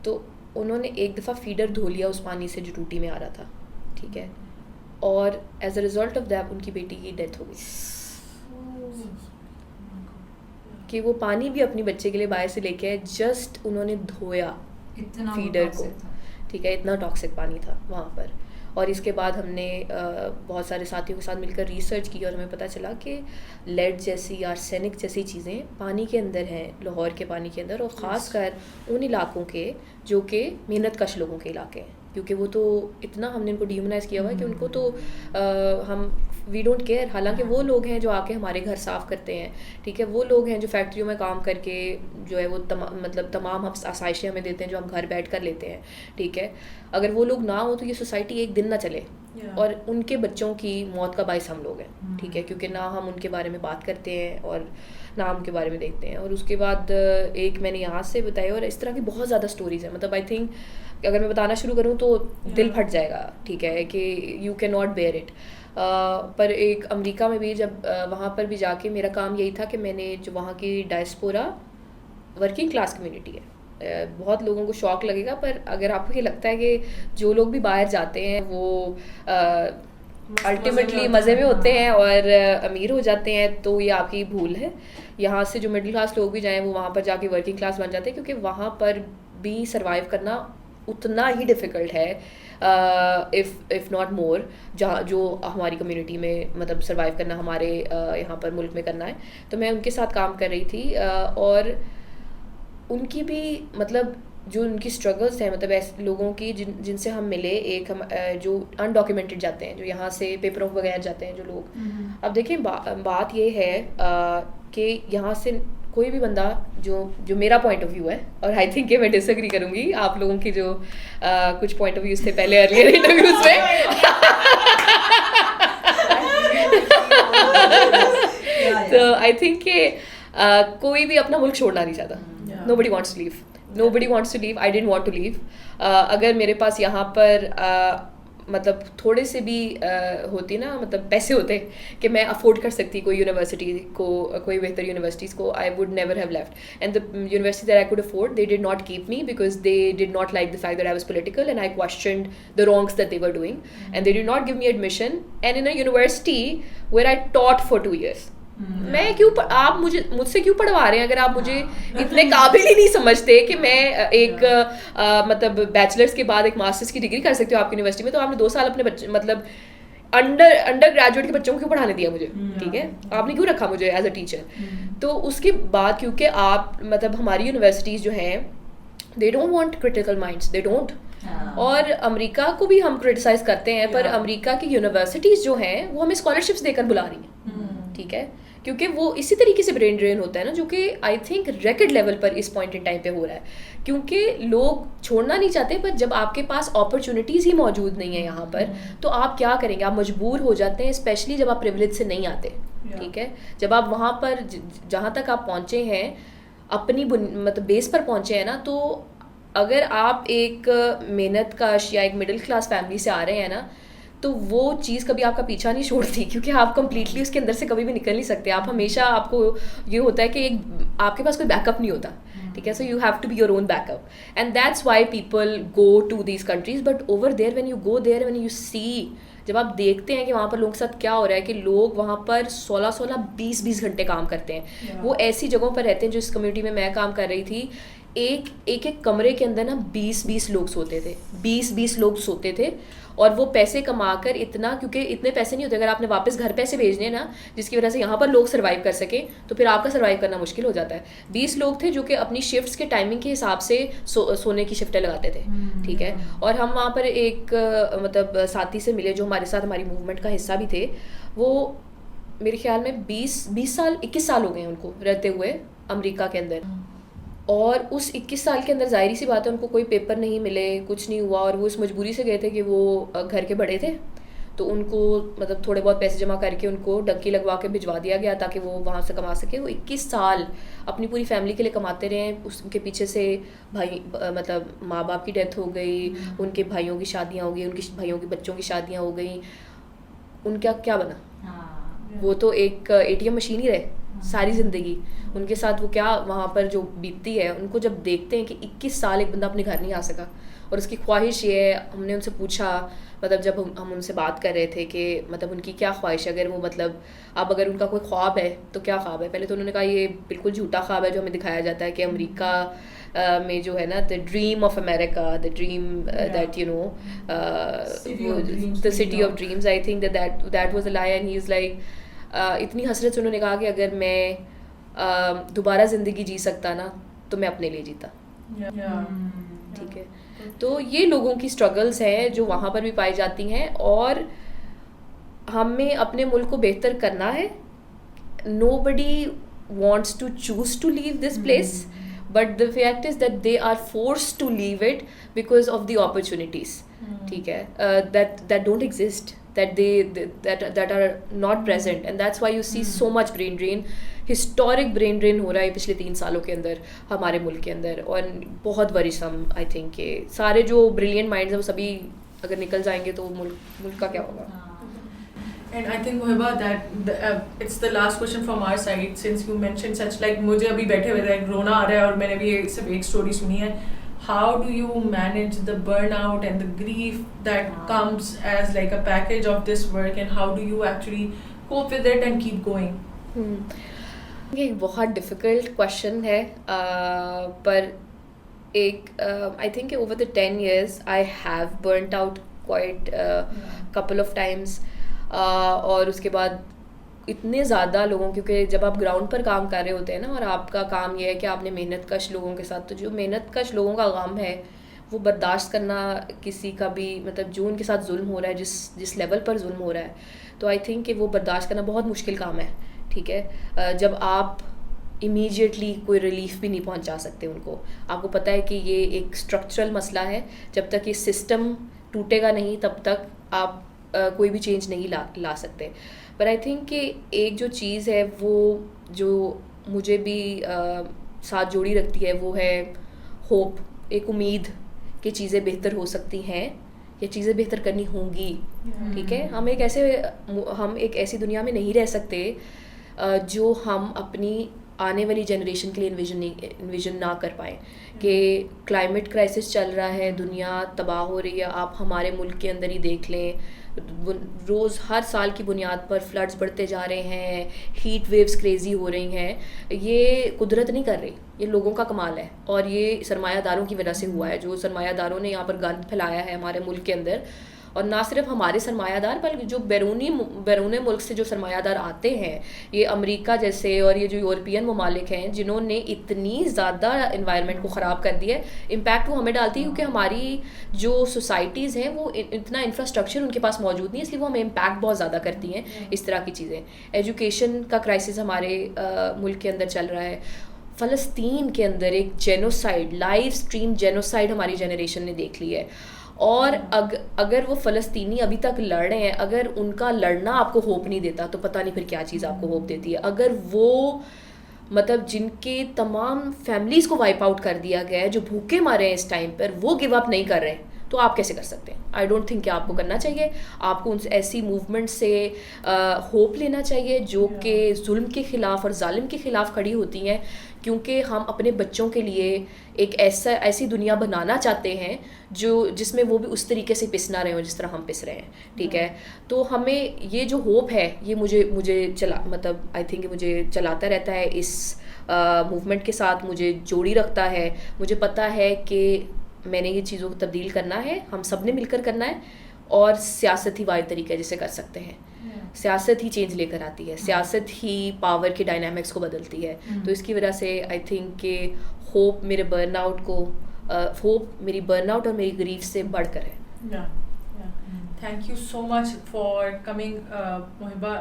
तो उन्होंने एक दफ़ा फीडर धो लिया उस पानी से जो टूटी में आ रहा था, ठीक है, और as a result of that उनकी बेटी की डेथ हो गई, कि वो पानी भी अपनी बच्चे के लिए बाहर से लेके आए, जस्ट उन्होंने धोया फीडर को, ठीक है, इतना टॉक्सिक पानी था वहाँ पर। और इसके बाद हमने बहुत सारे साथियों के साथ मिलकर रिसर्च की, और हमें पता चला कि लेड जैसी, आर्सेनिक जैसी चीज़ें पानी के अंदर हैं, लाहौर के पानी के अंदर, और ख़ासकर उन इलाकों के जो कि मेहनत कश लोगों के इलाके हैं, क्योंकि वो तो इतना हमने उनको डिह्यूमनाइज़ किया हुआ है कि उनको तो हम वी डोंट केयर। हालांकि वो लोग हैं जो आके हमारे घर साफ़ करते हैं, ठीक है, वो लोग हैं जो फैक्ट्रियों में काम करके जो है वो तमाम आसाइशें हमें देते हैं जो हम घर बैठ कर लेते हैं, ठीक है। अगर वो लोग ना हो तो ये सोसाइटी एक दिन ना चले, और उनके बच्चों की मौत का बाइस हम लोग हैं, ठीक है, क्योंकि ना हम उनके बारे में बात करते हैं और ना हम उनके बारे में देखते हैं। और उसके बाद एक मैंने यहाँ से बताया, और इस तरह की बहुत ज़्यादा स्टोरीज़ हैं। मतलब आई थिंक अगर मैं बताना शुरू करूँ तो दिल फट जाएगा, ठीक है, कि you can not bear it. पर एक अमेरिका में भी जब वहाँ पर भी जाके मेरा काम यही था कि मैंने जो वहाँ की डायस्पोरा वर्किंग क्लास कम्युनिटी है, बहुत लोगों को शौक लगेगा, पर अगर आपको ये लगता है कि जो लोग भी बाहर जाते हैं वो अल्टीमेटली मज़े में होते हैं और अमीर हो जाते हैं, तो ये आपकी भूल है। यहाँ से जो मिडिल क्लास लोग भी जाएं वो वहाँ पर जाके वर्किंग क्लास बन जाते हैं, क्योंकि वहाँ पर भी सर्वाइव करना उतना ही डिफ़िकल्ट है, इफ़ नॉट मोर, जहाँ जो हमारी कम्युनिटी में मतलब सर्वाइव करना हमारे यहाँ पर मुल्क में करना है। तो मैं उनके साथ काम कर रही थी, और उनकी भी मतलब जो उनकी स्ट्रगल्स हैं, मतलब ऐसे लोगों की जिनसे हम मिले, एक हम जो अनडॉक्यूमेंटेड जाते हैं, जो यहाँ से पेपरों के बगैर जाते हैं जो लोग। अब देखिए बात ये है कि यहाँ से कोई भी बंदा जो मेरा पॉइंट ऑफ व्यू है, और आई थिंक कि मैं डिसएग्री करूँगी आप लोगों की जो कुछ पॉइंट ऑफ व्यूज थे पहले अर्लियर इंटरव्यूज में। तो आई थिंक कि कोई भी अपना मुल्क छोड़ना नहीं चाहता। Nobody wants to leave. Nobody wants to leave. I didn't want to leave. अगर मेरे पास यहाँ पर मतलब थोड़े से भी होती ना, मतलब पैसे होते कि मैं अफोर्ड कर सकती कोई यूनिवर्सिटी को, कोई बेहतर यूनिवर्सिटीज़ को, I would never have left. And the university that I could afford, they did not keep me because they did not like the fact that I was political and I questioned the wrongs that they were doing, and they did not give me admission. And in a university where I taught for 2 years, मैं क्यों आप मुझसे क्यों पढ़वा रहे हैं अगर आप मुझे इतने काबिल ही नहीं समझते कि मैं एक मतलब बैचलर्स के बाद एक मास्टर्स की डिग्री कर सकती हूँ आपकी यूनिवर्सिटी में, तो आपने 2 साल अपने बच्चे मतलब अंडर ग्रेजुएट के बच्चों को क्यों पढ़ाने दिया मुझे, ठीक है, आपने क्यों रखा मुझे एज अ टीचर। तो उसके बाद क्योंकि आप मतलब हमारी यूनिवर्सिटीज़ जो हैं दे don't want critical minds, they don't. और अमेरिका को भी हम क्रिटिसाइज करते हैं, पर अमेरिका की यूनिवर्सिटीज़ जो हैं वो हमें स्कॉलरशिप्स देकर बुला रही हैं, ठीक है, क्योंकि वो इसी तरीके से ब्रेन ड्रेन होता है ना, जो कि आई थिंक रैकेट लेवल पर इस पॉइंट इन टाइम पे हो रहा है, क्योंकि लोग छोड़ना नहीं चाहते, पर जब आपके पास अपॉर्चुनिटीज़ ही मौजूद नहीं है यहाँ पर, तो आप क्या करेंगे, आप मजबूर हो जाते हैं, स्पेशली जब आप प्रिविलेज से नहीं आते, ठीक है। जब आप वहाँ पर जहाँ तक आप पहुँचे हैं अपनी मतलब बेस पर पहुँचे हैं ना, तो अगर आप एक मेहनत कश या एक मिडिल क्लास फैमिली से आ रहे हैं ना, तो वो चीज़ कभी आपका पीछा नहीं छोड़ती, क्योंकि आप कम्प्लीटली उसके अंदर से कभी भी निकल नहीं सकते। आप हमेशा, आपको ये होता है कि एक आपके पास कोई बैकअप नहीं होता, ठीक है, so you have to be your own backup, and that's why people go to these countries. But over there when you go there, when you see, जब आप देखते हैं कि वहाँ पर लोगों के साथ क्या हो रहा है, कि लोग वहाँ पर 16-16, 20-20 घंटे काम करते हैं। वो ऐसी जगहों पर रहते हैं, जिस कम्युनिटी में मैं काम कर रही थी, एक कमरे के अंदर ना 20-20 लोग सोते थे, 20-20 लोग सोते थे, और वो पैसे कमाकर इतना, क्योंकि इतने पैसे नहीं होते अगर आपने वापस घर पैसे भेजने ना, जिसकी वजह से यहाँ पर लोग सर्वाइव कर सकें, तो फिर आपका सर्वाइव करना मुश्किल हो जाता है। 20 लोग थे जो कि अपनी शिफ्ट्स के टाइमिंग के हिसाब से सोने की शिफ्टें लगाते थे, ठीक है। और हम वहाँ पर एक मतलब साथी से मिले जो हमारे साथ हमारी मूवमेंट का हिस्सा भी थे। वो मेरे ख्याल में 21 साल हो गए उनको रहते हुए अमेरिका के अंदर, और उस 21 साल के अंदर जाहिर सी बात है उनको कोई पेपर नहीं मिले, कुछ नहीं हुआ, और वो इस मजबूरी से गए थे कि वो घर के बड़े थे, तो उनको मतलब थोड़े बहुत पैसे जमा करके उनको डंकी लगवा के भिजवा दिया गया ताकि वो वहाँ से कमा सके। वो 21 साल अपनी पूरी फैमिली के लिए कमाते रहे। उसके पीछे से भाई मतलब माँ बाप की डेथ हो गई, उनके भाइयों की शादियाँ हो गई, उनकी भाइयों के बच्चों की शादियाँ हो गई, उनका क्या बना, वो तो एक ATM मशीन ही रहे सारी ज़िंदगी। उनके साथ वो क्या वहाँ पर जो बीतती है, उनको जब देखते हैं कि 21 साल एक बंदा अपने घर नहीं आ सका, और उसकी ख्वाहिश ये है, हमने उनसे पूछा, मतलब जब हम उनसे बात कर रहे थे कि मतलब उनकी क्या ख्वाहिश है, अगर वो मतलब अब अगर उनका कोई ख्वाब है तो क्या ख्वाब है। पहले तो उन्होंने कहा ये बिल्कुल झूठा ख्वाब है जो हमें दिखाया जाता है कि अमेरिका में जो है ना, the dream of America, the dream that you know, the city of dreams, I think that was a lie. And he is like, इतनी हसरत से उन्होंने कहा कि अगर मैं दोबारा ज़िंदगी जी सकता ना तो मैं अपने लिए जीता, ठीक है। तो ये लोगों की स्ट्रगल्स हैं जो वहाँ पर भी पाई जाती हैं, और हमें अपने मुल्क को बेहतर करना है. Nobody wants to choose to leave this place, but the fact is that they are forced to leave it because of the opportunities. ठीक है, that don't exist, that are not present, and that's why you see so much brain drain. Historic brain drain हो रहा है पिछले 3 सालों के अंदर हमारे मुल्क के अंदर, और बहुत वरीसम. आई थिंक के सारे जो ब्रिलियंट माइंड्स हैं वो सभी अगर निकल जाएंगे तो मुल्क का क्या होगा. And I think Muhiba, that it's the last question from our side, since you mentioned such, like मुझे अभी बैठे हुए रोना आ रहा है और मैंने भी सिर्फ एक स्टोरी सुनी है. How do you manage the burnout and the grief that comes as like a package of this work, and how do you actually cope with it and keep going? ये बहुत डिफ़िकल्ट क्वेश्चन है, पर एक I think over the 10 years I have burned out quite couple of times. और उसके बाद इतने ज़्यादा लोगों, क्योंकि जब आप ग्राउंड पर काम कर रहे होते हैं ना और आपका काम ये है कि आपने मेहनत कश लोगों के साथ, तो जो मेहनत कश लोगों का गम है वो बर्दाश्त करना किसी का भी, मतलब जो उनके साथ जुल्म हो रहा है, जिस लेवल पर जुल्म हो रहा है, तो आई थिंक कि वो बर्दाश्त करना बहुत मुश्किल काम है. ठीक है, जब आप इमीडिएटली कोई रिलीफ भी नहीं पहुंचा सकते उनको. आपको पता है कि ये एक स्ट्रक्चरल मसला है, जब तक ये सिस्टम टूटेगा नहीं तब तक आप कोई भी चेंज नहीं ला सकते. पर आई थिंक कि एक जो चीज़ है वो जो मुझे भी साथ जोड़ी रखती है वो है होप, एक उम्मीद कि चीज़ें बेहतर हो सकती हैं या चीज़ें बेहतर करनी होंगी. ठीक है, हम एक ऐसी दुनिया में नहीं रह सकते जो हम अपनी आने वाली जनरेशन के लिए इन्विजन ना कर पाएँ. कि क्लाइमेट क्राइसिस चल रहा है, दुनिया तबाह हो रही है. आप हमारे मुल्क के अंदर ही देख लें, रोज़ हर साल की बुनियाद पर फ्लड्स बढ़ते जा रहे हैं, हीट वेव्स क्रेज़ी हो रही हैं. ये कुदरत नहीं कर रही, ये लोगों का कमाल है, और ये सरमायादारों की वजह से हुआ है. जो सरमायादारों ने यहाँ पर गंद फैलाया है हमारे मुल्क के अंदर, और ना सिर्फ हमारे सरमायादार बल्कि जो बैरून मुल्क से जो सरमायादार आते हैं, ये अमेरिका जैसे और ये जो यूरोपियन ममालिक हैं जिन्होंने इतनी ज़्यादा इन्वायरमेंट को ख़राब कर दिया है. इम्पैक्ट वो हमें डालती है क्योंकि हमारी जो सोसाइटीज़ हैं वो इतना इंफ्रास्ट्रक्चर उनके पास मौजूद नहीं है, इसलिए वो हमें इम्पैक्ट बहुत ज़्यादा करती हैं इस तरह की चीज़ें. एजुकेशन का क्राइसिस हमारे मुल्क के अंदर चल रहा है. फ़लस्तीन के अंदर एक जेनोसाइड, लाइव स्ट्रीम जेनोसाइड हमारी जनरेशन ने देख ली है. और अगर वो फ़लस्तीनी अभी तक लड़ रहे हैं, अगर उनका लड़ना आपको होप नहीं देता तो पता नहीं फिर क्या चीज़ आपको होप देती है. अगर वो मतलब जिनके तमाम फैमिलीज़ को वाइप आउट कर दिया गया है, जो भूखे मारे हैं इस टाइम पर, वो गिव अप नहीं कर रहे हैं, तो आप कैसे कर सकते हैं? आई डोंट थिंक कि आपको करना चाहिए. आपको उन ऐसी मूवमेंट से होप लेना चाहिए जो कि जुल्म के ख़िलाफ़ और जालिम के ख़िलाफ़ खड़ी होती हैं, क्योंकि हम अपने बच्चों के लिए एक ऐसी दुनिया बनाना चाहते हैं जिसमें वो भी उस तरीके से पिस ना रहे हो जिस तरह हम पिस रहे हैं. ठीक है, तो हमें ये जो होप है ये मुझे आई थिंक मुझे चलाता रहता है. इस मूवमेंट के साथ मुझे जोड़ी रखता है. मुझे पता है कि मैंने ये चीज़ों को तब्दील करना है, हम सब ने मिलकर करना है, और सियासत ही वाहिद तरीका है जिसे कर सकते हैं. सियासत ही चेंज लेकर आती है, सियासत ही पावर के डायनामिक्स को बदलती है. तो इसकी वजह से आई थिंक कि होप मेरी बर्नआउट और मेरी ग्रीफ से बढ़कर है. Thank you so much for coming, Muhiba.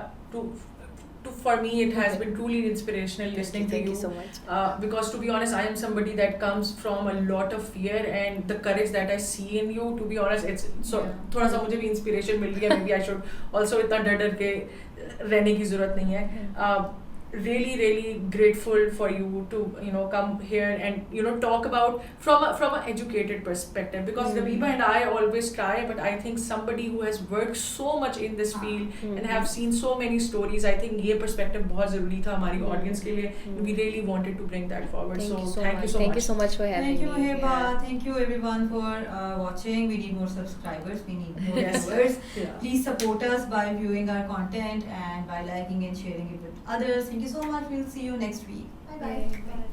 For me, it has been truly inspirational listening to you. Thank you so much. Because to be honest, I am somebody that comes from a lot of fear, and the courage that I see in you, to be honest, it's so थोड़ा सा मुझे भी inspiration मिल गया. Maybe I should also इतना डर के रहने की ज़रूरत नहीं है. Really grateful for you to come here and talk about from an educated perspective, because Rabiba and I always try, but I think somebody who has worked so much in this field and have seen so many stories, I think ये perspective बहुत ज़रूरी था हमारी audience के लिए. We really wanted to bring that forward. Thank you so much for having me. Thank you, Muhiba. Thank you everyone for watching. We need more subscribers. We need more viewers. Please support us by viewing our content and by liking and sharing it with others. Thank you so much. We'll see you next week. Bye.